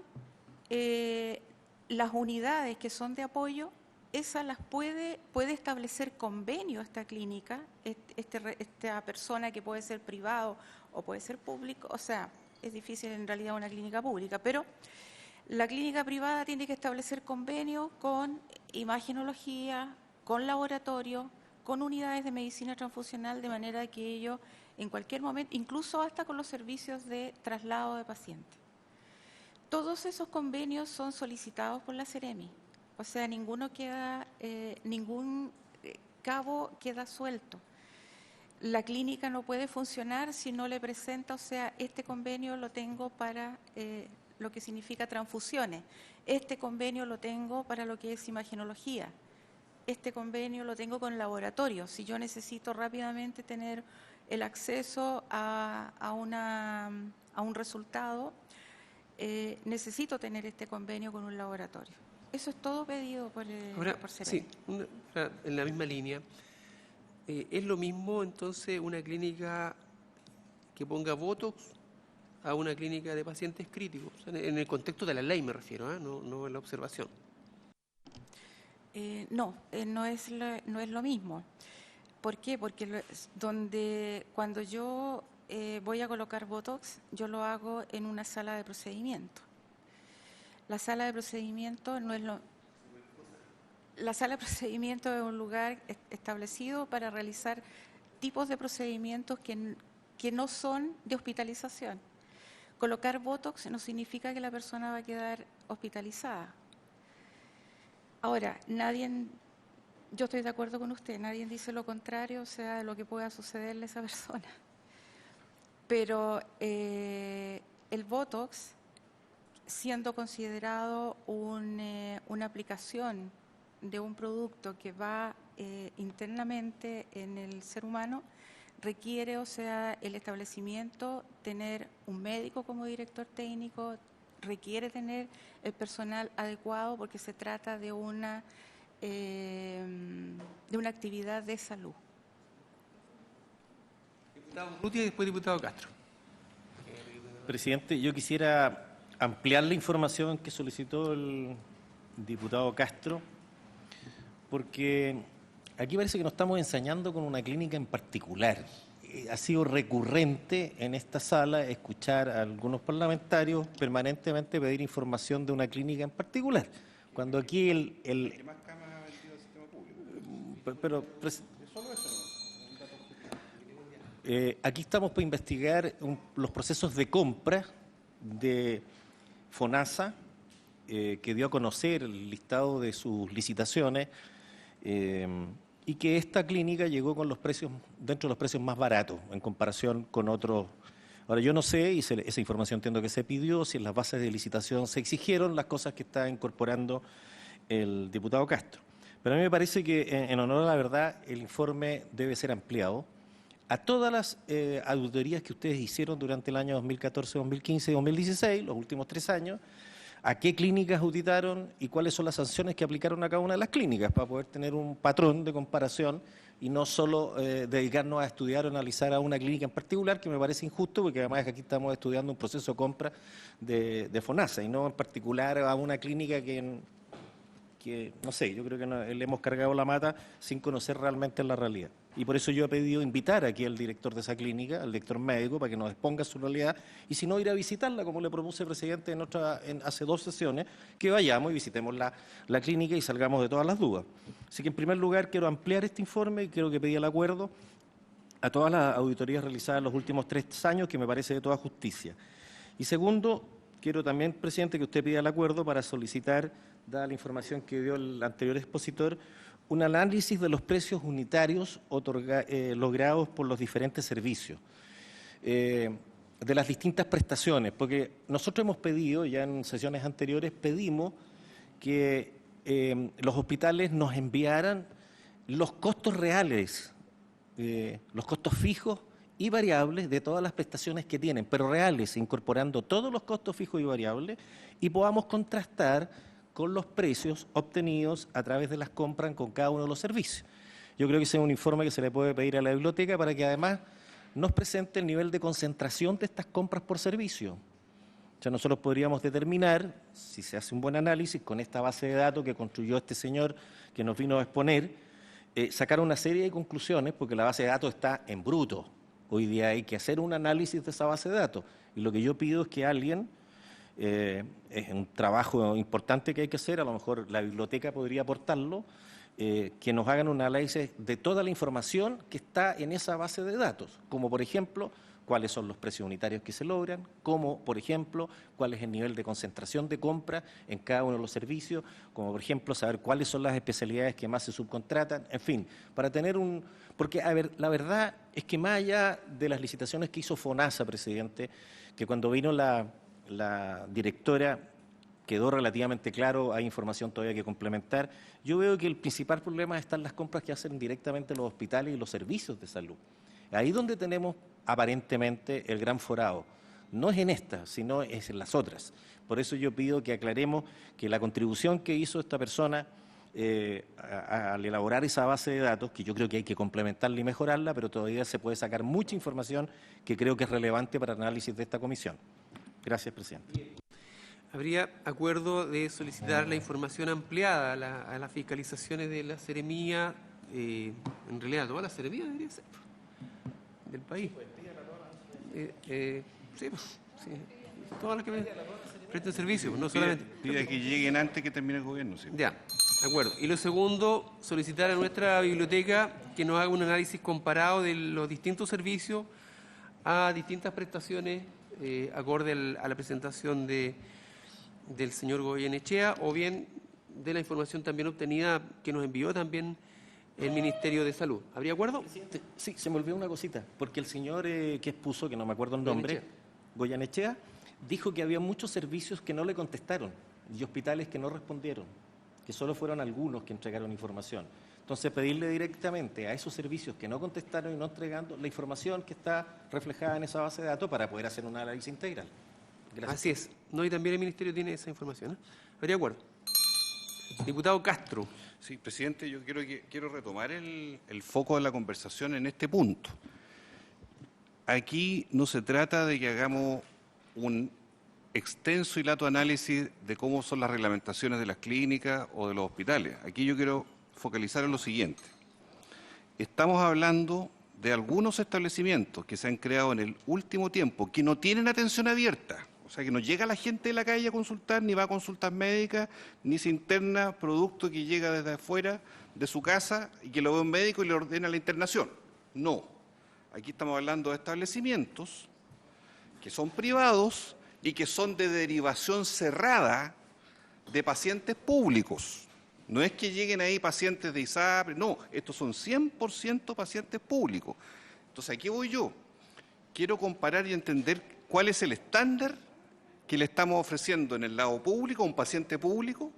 las unidades que son de apoyo, esas las puede establecer convenio esta clínica, esta persona que puede ser privado o puede ser público, o sea, es difícil en realidad una clínica pública, pero la clínica privada tiene que establecer convenio con imagenología, con laboratorio, con unidades de medicina transfusional, de manera que ellos en cualquier momento, incluso hasta con los servicios de traslado de pacientes. Todos esos convenios son solicitados por la Seremi, o sea, ningún cabo queda suelto. La clínica no puede funcionar si no le presenta, o sea, este convenio lo tengo para lo que significa transfusiones, este convenio lo tengo para lo que es imagenología, este convenio lo tengo con laboratorio. Si yo necesito rápidamente tener el acceso a un resultado, necesito tener este convenio con un laboratorio. Eso es todo pedido por Seremi. Sí, en la misma línea. ¿Es lo mismo entonces una clínica que ponga Botox a una clínica de pacientes críticos? O sea, en el contexto de la ley me refiero, no en la observación. No es lo mismo. ¿Por qué? Porque cuando yo voy a colocar Botox, yo lo hago en una sala de procedimiento. La sala de procedimiento no es lo... La sala de procedimiento es un lugar establecido para realizar tipos de procedimientos que no son de hospitalización. Colocar Botox no significa que la persona va a quedar hospitalizada. Ahora, yo estoy de acuerdo con usted, nadie dice lo contrario, o sea, lo que pueda sucederle a esa persona. Pero el Botox, siendo considerado una aplicación de un producto que va internamente en el ser humano, requiere, o sea, el establecimiento tener un médico como director técnico, requiere tener el personal adecuado porque se trata de una actividad de salud. Diputado Urrutia y después diputado Castro. Presidente, yo quisiera ampliar la información que solicitó el diputado Castro, porque aquí parece que nos estamos ensañando con una clínica en particular. Ha sido recurrente en esta sala escuchar a algunos parlamentarios permanentemente pedir información de una clínica en particular. Cuando aquí ¿Qué más camas ha vendido el sistema público? Aquí estamos para investigar los procesos de compra de FONASA, que dio a conocer el listado de sus licitaciones, y que esta clínica llegó con los precios, dentro de los precios más baratos en comparación con otros. Ahora, yo no sé, y esa información entiendo que se pidió, si en las bases de licitación se exigieron las cosas que está incorporando el diputado Castro. Pero a mí me parece que, en honor a la verdad, el informe debe ser ampliado a todas las auditorías que ustedes hicieron durante el año 2014, 2015 y 2016, los últimos 3 años, a qué clínicas auditaron y cuáles son las sanciones que aplicaron a cada una de las clínicas para poder tener un patrón de comparación y no solo dedicarnos a estudiar o analizar a una clínica en particular, que me parece injusto, porque además aquí estamos estudiando un proceso de compra de FONASA y no en particular a una clínica que no sé, yo creo que le hemos cargado la mata sin conocer realmente la realidad. Y por eso yo he pedido invitar aquí al director de esa clínica, al director médico, para que nos exponga su realidad, y si no, ir a visitarla, como le propuse el presidente hace 2 sesiones, que vayamos y visitemos la clínica y salgamos de todas las dudas. Así que, en primer lugar, quiero ampliar este informe y creo que pedí el acuerdo a todas las auditorías realizadas en los últimos 3 años, que me parece de toda justicia. Y segundo, quiero también, presidente, que usted pida el acuerdo para solicitar, dada la información que dio el anterior expositor, un análisis de los precios unitarios logrados por los diferentes servicios, de las distintas prestaciones, porque nosotros hemos pedido, ya en sesiones anteriores, pedimos que los hospitales nos enviaran los costos reales, los costos fijos y variables de todas las prestaciones que tienen, pero reales, incorporando todos los costos fijos y variables, y podamos contrastar con los precios obtenidos a través de las compras con cada uno de los servicios. Yo creo que ese es un informe que se le puede pedir a la biblioteca para que además nos presente el nivel de concentración de estas compras por servicio. O sea, nosotros podríamos determinar, si se hace un buen análisis, con esta base de datos que construyó este señor que nos vino a exponer, sacar una serie de conclusiones, porque la base de datos está en bruto. Hoy día hay que hacer un análisis de esa base de datos. Y lo que yo pido es que alguien, es un trabajo importante que hay que hacer, a lo mejor la biblioteca podría aportarlo, que nos hagan un análisis de toda la información que está en esa base de datos, como por ejemplo, cuáles son los precios unitarios que se logran, como por ejemplo, cuál es el nivel de concentración de compra en cada uno de los servicios, como por ejemplo, saber cuáles son las especialidades que más se subcontratan, en fin, para tener un... Porque, a ver, la verdad es que más allá de las licitaciones que hizo FONASA, presidente, que cuando vino la directora quedó relativamente claro, hay información todavía que complementar. Yo veo que el principal problema están las compras que hacen directamente los hospitales y los servicios de salud. Ahí donde tenemos aparentemente el gran forado. No es en esta, sino es en las otras. Por eso yo pido que aclaremos que la contribución que hizo esta persona al elaborar esa base de datos, que yo creo que hay que complementarla y mejorarla, pero todavía se puede sacar mucha información que creo que es relevante para el análisis de esta comisión. Gracias, presidente. ¿Habría acuerdo de solicitar la información ampliada a las fiscalizaciones de la seremía, en realidad toda la seremía debería ser, del país? Sí, todas las que presten servicio, no solamente. Pide que lleguen antes que termine el gobierno. Sí. Ya, de acuerdo. Y lo segundo, solicitar a nuestra biblioteca que nos haga un análisis comparado de los distintos servicios a distintas prestaciones acorde a la presentación del señor Goyenechea, o bien de la información también obtenida que nos envió también el Ministerio de Salud. ¿Habría acuerdo? Sí, se me olvidó una cosita, porque el señor que expuso, que no me acuerdo el nombre, Goyenechea, dijo que había muchos servicios que no le contestaron y hospitales que no respondieron, que solo fueron algunos que entregaron información. Entonces, pedirle directamente a esos servicios que no contestaron y no entregando la información que está reflejada en esa base de datos para poder hacer un análisis integral. Gracias. Así es. No, y también el Ministerio tiene esa información, ¿eh? ¿Habría acuerdo? Diputado Castro. Sí, presidente, yo quiero retomar el foco de la conversación en este punto. Aquí no se trata de que hagamos un extenso y lato análisis de cómo son las reglamentaciones de las clínicas o de los hospitales. Aquí yo quiero focalizar en lo siguiente. estamos hablando de algunos establecimientos que se han creado en el último tiempo que no tienen atención abierta. O sea, que no llega la gente de la calle a consultar, ni va a consultas médicas, ni se interna producto que llega desde afuera de su casa y que lo ve un médico y le ordena la internación. No. Aquí estamos hablando de establecimientos que son privados y que son de derivación cerrada de pacientes públicos. No es que lleguen ahí pacientes de ISAPRE, no, estos son 100% pacientes públicos. Entonces, aquí voy yo. Quiero comparar y entender cuál es el estándar que le estamos ofreciendo en el lado público a un paciente público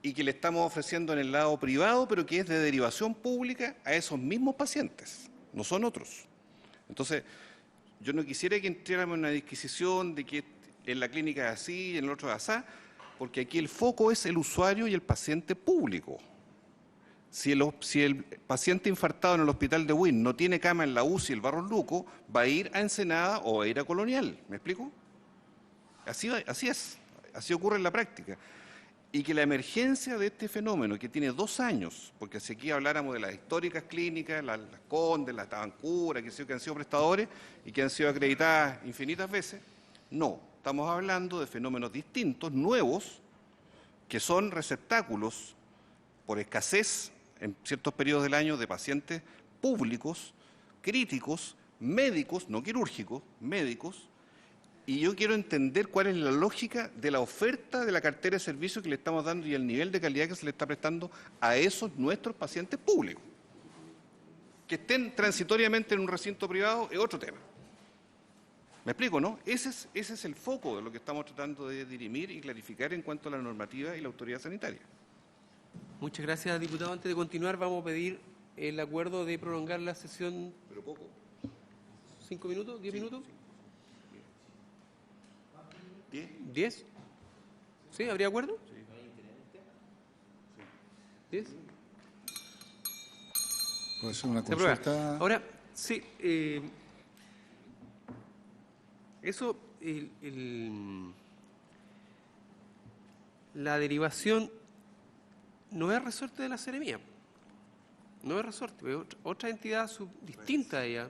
y que le estamos ofreciendo en el lado privado, pero que es de derivación pública a esos mismos pacientes, no son otros. Entonces, yo no quisiera que entráramos en una disquisición de que en la clínica es así y en el otro es así, porque aquí el foco es el usuario y el paciente público. Si el paciente infartado en el hospital de Wynn no tiene cama en la UCI, el Barros Luco, va a ir a Ensenada o va a ir a Colonial. ¿Me explico? Así es, así ocurre en la práctica. Y que la emergencia de este fenómeno, que tiene 2 años, porque si aquí habláramos de las históricas clínicas, las Condes, las Tabancura, que han sido prestadores y que han sido acreditadas infinitas veces, no, estamos hablando de fenómenos distintos, nuevos, que son receptáculos por escasez en ciertos periodos del año de pacientes públicos, críticos, médicos, no quirúrgicos, médicos, y yo quiero entender cuál es la lógica de la oferta de la cartera de servicios que le estamos dando y el nivel de calidad que se le está prestando a esos nuestros pacientes públicos. Que estén transitoriamente en un recinto privado es otro tema. ¿Me explico, no? Ese es el foco de lo que estamos tratando de dirimir y clarificar en cuanto a la normativa y la autoridad sanitaria. Muchas gracias, diputado. Antes de continuar, vamos a pedir el acuerdo de prolongar la sesión. Pero poco. 5 minutos, 10 minutos. 10. ¿10? ¿Sí? ¿Habría acuerdo? Sí. ¿10? Puede ser una Se aprueba. consulta. Ahora, sí, eso, la derivación no es resorte de la Seremía, no es resorte, es otra entidad distinta a ella,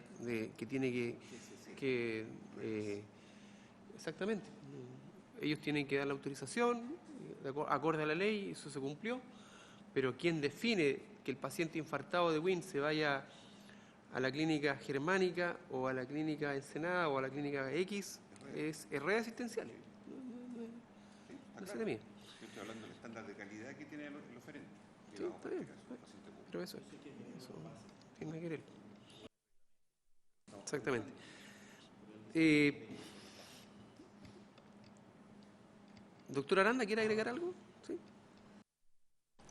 que tiene que exactamente, ellos tienen que dar la autorización, acorde a la ley, eso se cumplió, pero quien define que el paciente infartado de Wynn se vaya a la clínica germánica o a la clínica Ensenada o a la clínica X es red asistencial. No es Seremía. Estoy hablando del estándar de calidad que tiene el oferente. Sí, está bien, pero eso tiene que ver. Exactamente. Doctor Aranda, ¿quiere agregar algo? ¿Sí?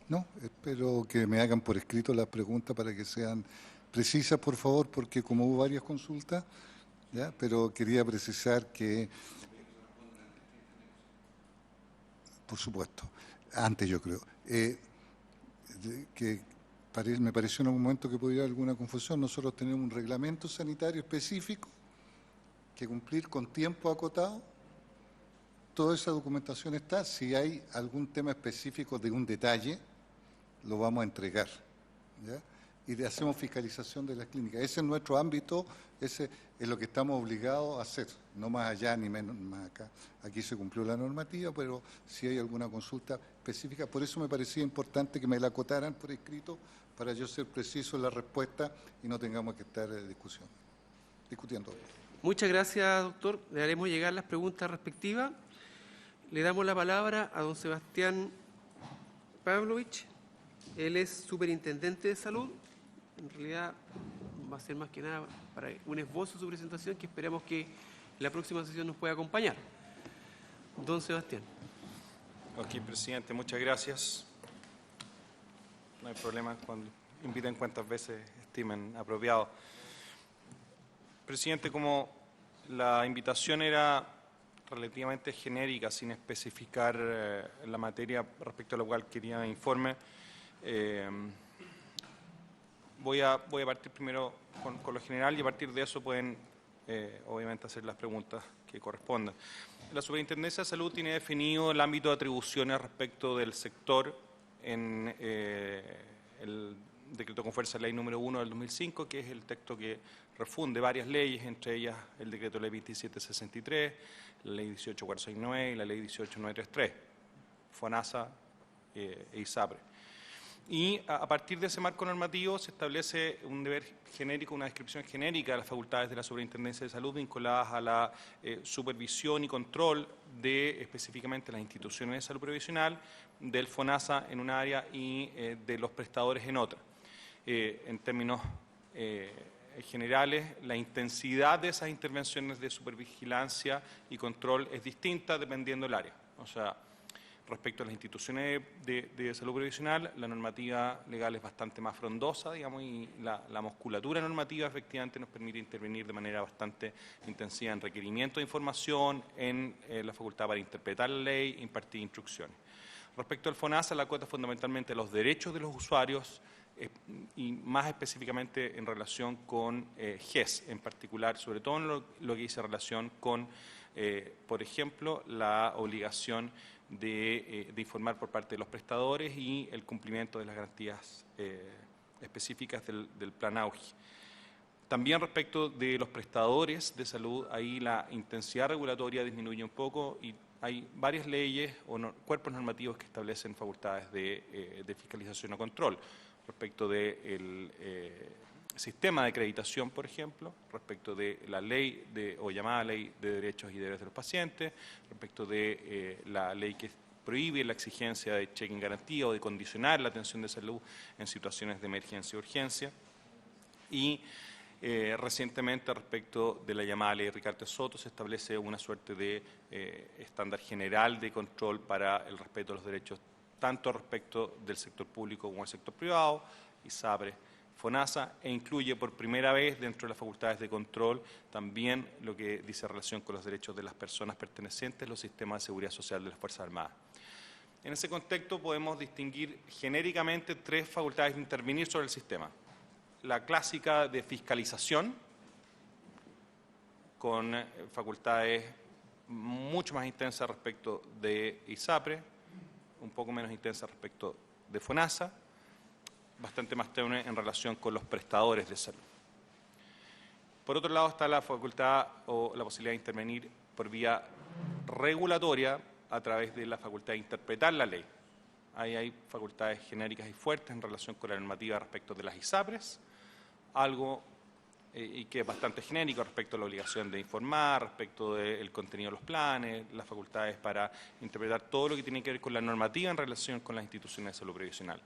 No, espero que me hagan por escrito las preguntas para que sean precisas, por favor, porque como hubo varias consultas, ¿ya? Pero quería precisar que, por supuesto, antes yo creo, me pareció en algún momento que podría haber alguna confusión. Nosotros tenemos un reglamento sanitario específico que cumplir con tiempo acotado. Toda esa documentación está. Si hay algún tema específico de un detalle, lo vamos a entregar, ¿ya? Y le hacemos fiscalización de las clínicas. Ese es nuestro ámbito, ese es lo que estamos obligados a hacer, no más allá ni menos más acá. Aquí se cumplió la normativa, pero si hay alguna consulta específica, por eso me parecía importante que me la acotaran por escrito para yo ser preciso en la respuesta y no tengamos que estar discutiendo. Muchas gracias, doctor. Le haremos llegar las preguntas respectivas. Le damos la palabra a don Sebastián Pavlovich. Él es superintendente de salud. En realidad va a ser más que nada para un esbozo de su presentación que esperamos que en la próxima sesión nos pueda acompañar. Don Sebastián. Ok, presidente, muchas gracias. No hay problema cuando inviten cuantas veces estimen apropiado. Presidente, como la invitación era relativamente genérica, sin especificar la materia respecto a la cual quería informe, voy a partir primero con lo general y a partir de eso pueden obviamente hacer las preguntas que correspondan. La Superintendencia de Salud tiene definido el ámbito de atribuciones respecto del sector en el decretó con fuerza la ley número 1 del 2005, que es el texto que refunde varias leyes, entre ellas el decreto ley 2763, la ley 18469 y la ley 18933, FONASA e ISAPRE. Y a partir de ese marco normativo se establece un deber genérico, una descripción genérica de las facultades de la Superintendencia de Salud vinculadas a la supervisión y control de específicamente las instituciones de salud provisional, del FONASA en un área y de los prestadores en otra. En términos generales, la intensidad de esas intervenciones de supervigilancia y control es distinta dependiendo del área. O sea, respecto a las instituciones de salud provisional, la normativa legal es bastante más frondosa, digamos, y la musculatura normativa efectivamente nos permite intervenir de manera bastante intensiva en requerimiento de información, en la facultad para interpretar la ley e impartir instrucciones. Respecto al FONASA, la cuota es fundamentalmente los derechos de los usuarios y más específicamente en relación con GES, en particular, sobre todo en lo que dice relación con, por ejemplo, la obligación de informar por parte de los prestadores y el cumplimiento de las garantías específicas del plan AUGI. También respecto de los prestadores de salud, ahí la intensidad regulatoria disminuye un poco y hay varias leyes o cuerpos normativos que establecen facultades de fiscalización o control respecto del sistema de acreditación, por ejemplo, respecto de la ley o llamada ley de derechos y deberes de los pacientes, respecto de la ley que prohíbe la exigencia de cheque en garantía o de condicionar la atención de salud en situaciones de emergencia y urgencia. Y recientemente, respecto de la llamada ley Ricardo Soto, se establece una suerte de estándar general de control para el respeto de los derechos, tanto respecto del sector público como del sector privado, ISAPRE, FONASA, e incluye por primera vez dentro de las facultades de control también lo que dice relación con los derechos de las personas pertenecientes a los sistemas de seguridad social de las Fuerzas Armadas. En ese contexto podemos distinguir genéricamente tres facultades de intervenir sobre el sistema. La clásica de fiscalización, con facultades mucho más intensas respecto de ISAPRE, un poco menos intensas respecto de FONASA, bastante más tenue en relación con los prestadores de salud. Por otro lado está la facultad o la posibilidad de intervenir por vía regulatoria a través de la facultad de interpretar la ley. Ahí hay facultades genéricas y fuertes en relación con la normativa respecto de las ISAPRES, algo y que es bastante genérico respecto a la obligación de informar, respecto del contenido de los planes, las facultades para interpretar todo lo que tiene que ver con la normativa en relación con las instituciones de salud previsional.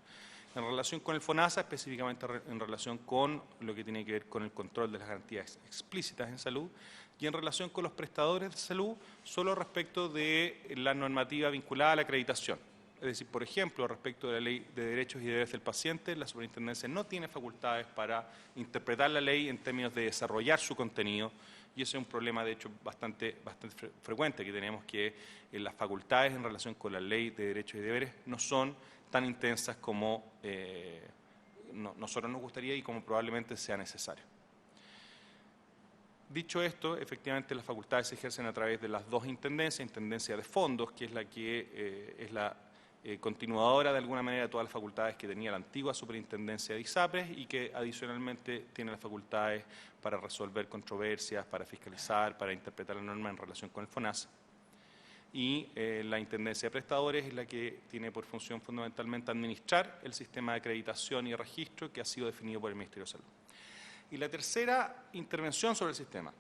En relación con el FONASA, específicamente en relación con lo que tiene que ver con el control de las garantías explícitas en salud, y en relación con los prestadores de salud, solo respecto de la normativa vinculada a la acreditación. Es decir, por ejemplo, respecto de la Ley de Derechos y Deberes del Paciente, la Superintendencia no tiene facultades para interpretar la ley en términos de desarrollar su contenido, y ese es un problema, de hecho, bastante frecuente, que tenemos que las facultades en relación con la Ley de Derechos y Deberes no son tan intensas como nosotros nos gustaría y como probablemente sea necesario. Dicho esto, efectivamente las facultades se ejercen a través de las dos intendencias, Intendencia de Fondos, que es la que es la continuadora de alguna manera de todas las facultades que tenía la antigua Superintendencia de ISAPRES y que adicionalmente tiene las facultades para resolver controversias, para fiscalizar, para interpretar la norma en relación con el FONASA. Y la Intendencia de Prestadores es la que tiene por función fundamentalmente administrar el sistema de acreditación y registro que ha sido definido por el Ministerio de Salud. Y la tercera intervención sobre el sistema,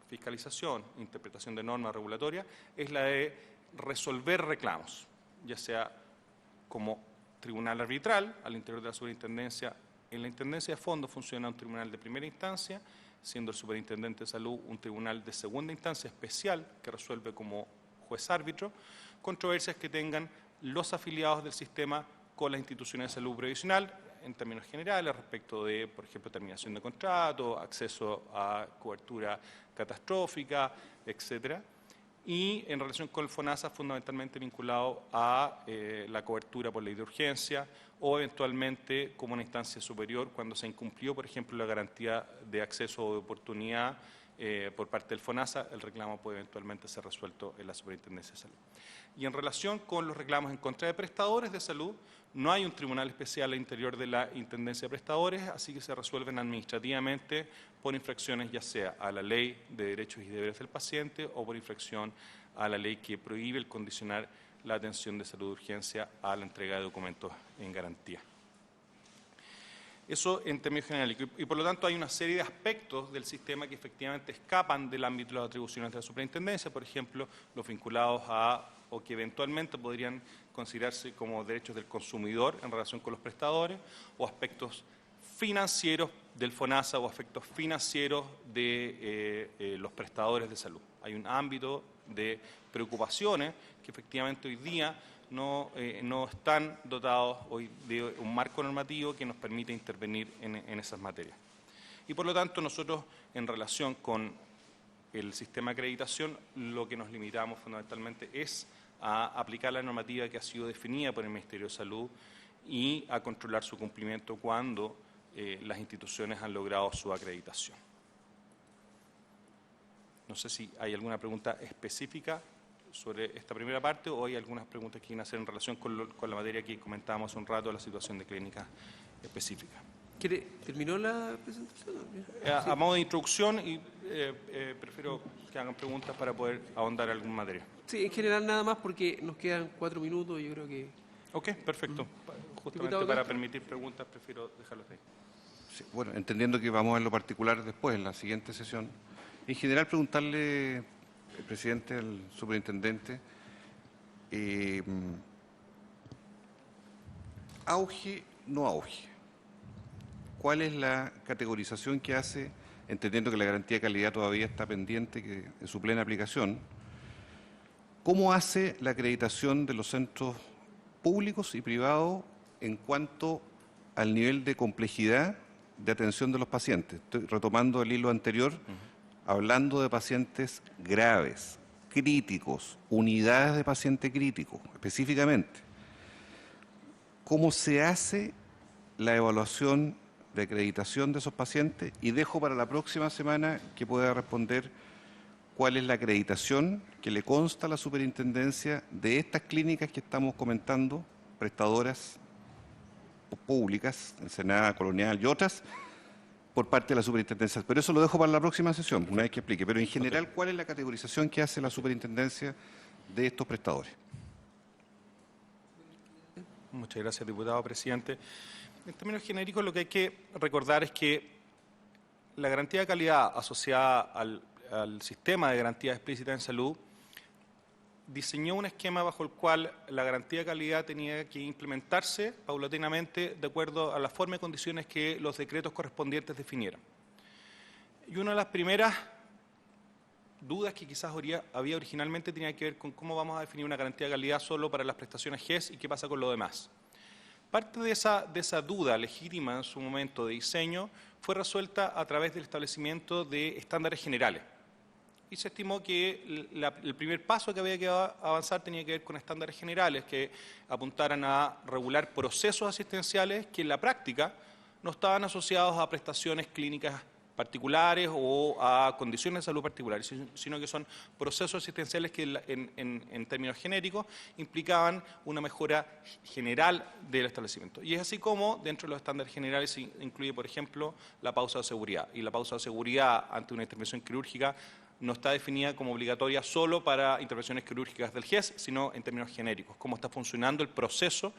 fiscalización, interpretación de normas regulatorias, es la de resolver reclamos, ya sea como tribunal arbitral al interior de la superintendencia. En la Intendencia de Fondos funciona un tribunal de primera instancia, siendo el superintendente de salud un tribunal de segunda instancia especial que resuelve como juez árbitro controversias que tengan los afiliados del sistema con las instituciones de salud previsional en términos generales respecto de, por ejemplo, terminación de contrato, acceso a cobertura catastrófica, etcétera. Y en relación con el FONASA, fundamentalmente vinculado a la cobertura por ley de urgencia o eventualmente como una instancia superior cuando se incumplió, por ejemplo, la garantía de acceso o de oportunidad por parte del FONASA, el reclamo puede eventualmente ser resuelto en la Superintendencia de Salud. Y en relación con los reclamos en contra de prestadores de salud, No hay un tribunal especial al interior de la Intendencia de Prestadores, así que se resuelven administrativamente por infracciones ya sea a la Ley de Derechos y Deberes del Paciente o por infracción a la ley que prohíbe el condicionar la atención de salud de urgencia a la entrega de documentos en garantía. Eso en términos generales. Y por lo tanto hay una serie de aspectos del sistema que efectivamente escapan del ámbito de las atribuciones de la superintendencia, por ejemplo, los vinculados a o que eventualmente podrían considerarse como derechos del consumidor en relación con los prestadores, o aspectos financieros del FONASA o aspectos financieros de los prestadores de salud. Hay un ámbito de preocupaciones que efectivamente hoy día no están dotados hoy de un marco normativo que nos permite intervenir en esas materias. Y por lo tanto nosotros en relación con el sistema de acreditación lo que nos limitamos fundamentalmente es a aplicar la normativa que ha sido definida por el Ministerio de Salud y a controlar su cumplimiento cuando las instituciones han logrado su acreditación. No sé si hay alguna pregunta específica sobre esta primera parte o hay algunas preguntas que quieren hacer en relación con la materia que comentábamos hace un rato, la situación de clínicas específicas. ¿Terminó la presentación? A modo de introducción, y prefiero que hagan preguntas para poder ahondar en alguna materia. Sí, en general nada más porque nos quedan 4 minutos y yo creo que... Ok, perfecto. Justamente Diputado para Castro. permitir preguntas, prefiero dejarlos ahí. Sí, bueno, entendiendo que vamos a ver lo particular después, en la siguiente sesión. En general, preguntarle, presidente, al superintendente, auge, no auge. ¿Cuál es la categorización que hace, entendiendo que la garantía de calidad todavía está pendiente que en su plena aplicación? ¿Cómo hace la acreditación de los centros públicos y privados en cuanto al nivel de complejidad de atención de los pacientes? Estoy retomando el hilo anterior, hablando de pacientes graves, críticos, unidades de paciente crítico, específicamente. ¿Cómo se hace la evaluación de acreditación de esos pacientes? Y dejo para la próxima semana que pueda responder cuál es la acreditación que le consta a la superintendencia de estas clínicas que estamos comentando, prestadoras públicas, Ensenada, Colonial y otras, por parte de la superintendencia. Pero eso lo dejo para la próxima sesión, una vez que explique. Pero en general, ¿cuál es la categorización que hace la superintendencia de estos prestadores? Muchas gracias, diputado presidente. En términos genéricos, lo que hay que recordar es que la garantía de calidad asociada al sistema de garantía explícita en salud diseñó un esquema bajo el cual la garantía de calidad tenía que implementarse paulatinamente de acuerdo a la forma y condiciones que los decretos correspondientes definieran. Y una de las primeras dudas que quizás había originalmente tenía que ver con cómo vamos a definir una garantía de calidad solo para las prestaciones GES y qué pasa con lo demás. Parte de esa duda legítima en su momento de diseño fue resuelta a través del establecimiento de estándares generales. Y se estimó que el primer paso que había que avanzar tenía que ver con estándares generales que apuntaran a regular procesos asistenciales que en la práctica no estaban asociados a prestaciones clínicas particulares o a condiciones de salud particulares, sino que son procesos asistenciales que en términos genéricos implicaban una mejora general del establecimiento. Y es así como dentro de los estándares generales se incluye, por ejemplo, la pausa de seguridad. Y la pausa de seguridad ante una intervención quirúrgica no está definida como obligatoria solo para intervenciones quirúrgicas del GES, sino en términos genéricos, cómo está funcionando el proceso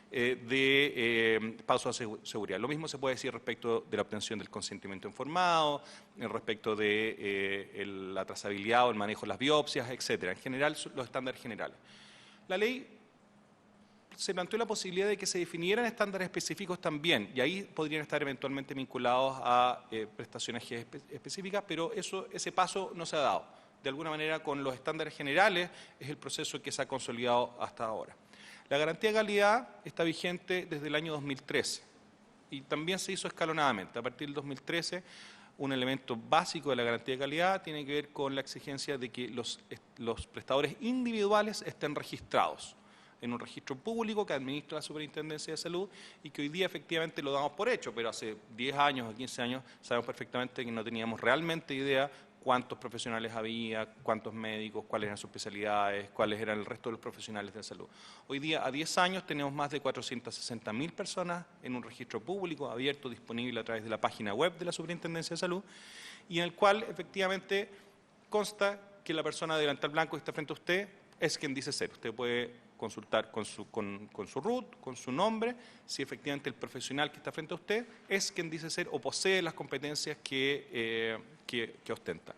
de pausa de seguridad. Lo mismo se puede decir respecto de la obtención del consentimiento informado, respecto de la trazabilidad o el manejo de las biopsias, etcétera. En general, los estándares generales. La ley se planteó la posibilidad de que se definieran estándares específicos también, y ahí podrían estar eventualmente vinculados a prestaciones específicas, pero ese paso no se ha dado. De alguna manera, con los estándares generales es el proceso que se ha consolidado hasta ahora. La garantía de calidad está vigente desde el año 2013 y también se hizo escalonadamente. A partir del 2013, un elemento básico de la garantía de calidad tiene que ver con la exigencia de que los prestadores individuales estén registrados. en un registro público que administra la Superintendencia de Salud y que hoy día efectivamente lo damos por hecho, pero hace 10 años o 15 años sabemos perfectamente que no teníamos realmente idea cuántos profesionales había, cuántos médicos, cuáles eran sus especialidades, cuáles eran el resto de los profesionales de salud. Hoy día, a 10 años, tenemos más de 460.000 personas en un registro público, abierto, disponible a través de la página web de la Superintendencia de Salud, y en el cual efectivamente consta que la persona de delantal blanco que está frente a usted es quien dice ser. Usted puede consultar con su RUT, con su nombre, si efectivamente el profesional que está frente a usted es quien dice ser o posee las competencias que ostenta.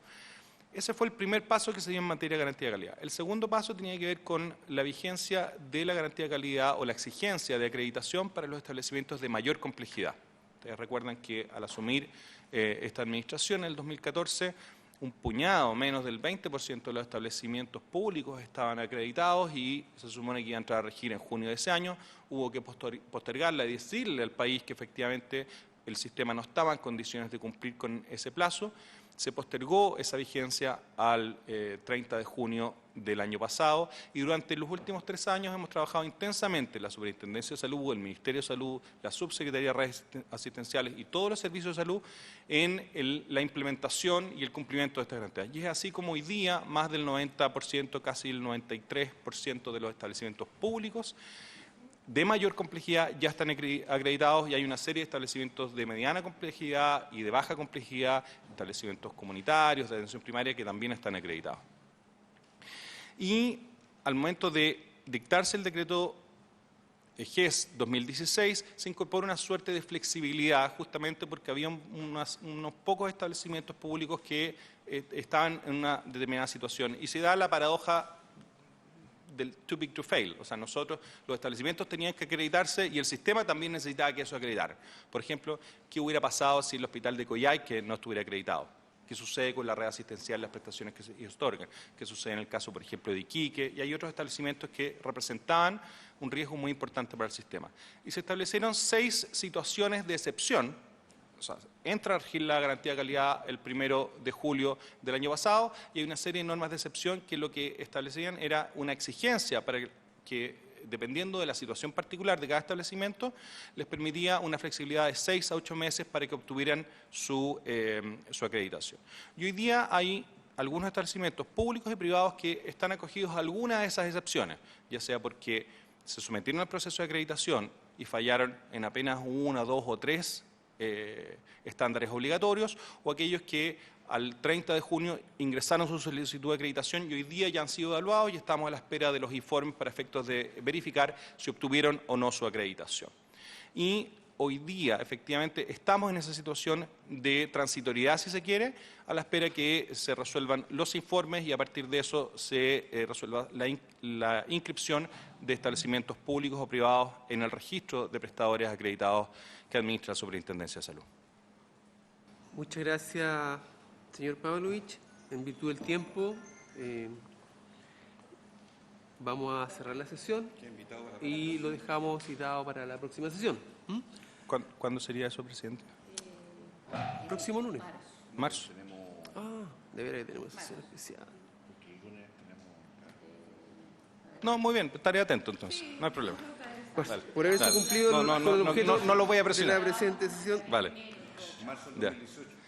Ese fue el primer paso que se dio en materia de garantía de calidad. El segundo paso tenía que ver con la vigencia de la garantía de calidad o la exigencia de acreditación para los establecimientos de mayor complejidad. Ustedes recuerdan que al asumir esta administración en el 2014, un puñado, menos del 20% de los establecimientos públicos estaban acreditados y se supone que iba a entrar a regir en junio de ese año. Hubo que postergarla y decirle al país que efectivamente el sistema no estaba en condiciones de cumplir con ese plazo. Se postergó esa vigencia al 30 de junio del año pasado y durante los últimos 3 años hemos trabajado intensamente la Superintendencia de Salud, el Ministerio de Salud, la Subsecretaría de Redes Asistenciales y todos los servicios de salud en la implementación y el cumplimiento de estas garantías. Y es así como hoy día más del 90%, casi el 93% de los establecimientos públicos de mayor complejidad ya están acreditados y hay una serie de establecimientos de mediana complejidad y de baja complejidad, establecimientos comunitarios, de atención primaria que también están acreditados. Y al momento de dictarse el decreto GES 2016 se incorpora una suerte de flexibilidad justamente porque había unos pocos establecimientos públicos que estaban en una determinada situación y se da la paradoja del too big to fail, o sea, nosotros, los establecimientos tenían que acreditarse y el sistema también necesitaba que eso acreditara. Por ejemplo, ¿qué hubiera pasado si el hospital de Coyhaique no estuviera acreditado? ¿Qué sucede con la red asistencial, las prestaciones que se otorgan? ¿Qué sucede en el caso, por ejemplo, de Iquique? Y hay otros establecimientos que representaban un riesgo muy importante para el sistema. Y se establecieron 6 situaciones de excepción. O sea, entra a regir la garantía de calidad el 1 de julio del año pasado y hay una serie de normas de excepción que lo que establecían era una exigencia para que, dependiendo de la situación particular de cada establecimiento, les permitía una flexibilidad de 6 a 8 meses para que obtuvieran su acreditación. Y hoy día hay algunos establecimientos públicos y privados que están acogidos a alguna de esas excepciones, ya sea porque se sometieron al proceso de acreditación y fallaron en apenas 1, 2 o 3 estándares obligatorios, o aquellos que al 30 de junio ingresaron su solicitud de acreditación y hoy día ya han sido evaluados y estamos a la espera de los informes para efectos de verificar si obtuvieron o no su acreditación. Y hoy día, efectivamente, estamos en esa situación de transitoriedad, si se quiere, a la espera que se resuelvan los informes y a partir de eso se resuelva la inscripción de establecimientos públicos o privados en el registro de prestadores acreditados que administra la Superintendencia de Salud. Muchas gracias, señor Pavlovich. En virtud del tiempo, vamos a cerrar la sesión y lo dejamos citado para la próxima sesión. ¿Cuándo sería eso, presidente? Próximo lunes. Marzo. Ah, de veras que tenemos sesión especial. No, muy bien, estaré atento entonces, no hay problema. Dale, Por haberse dale. cumplido con el objeto no lo voy a de presionar. la presente sesión, Vale. Ya.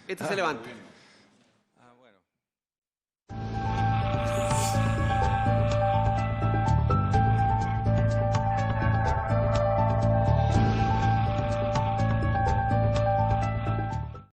esta se levanta.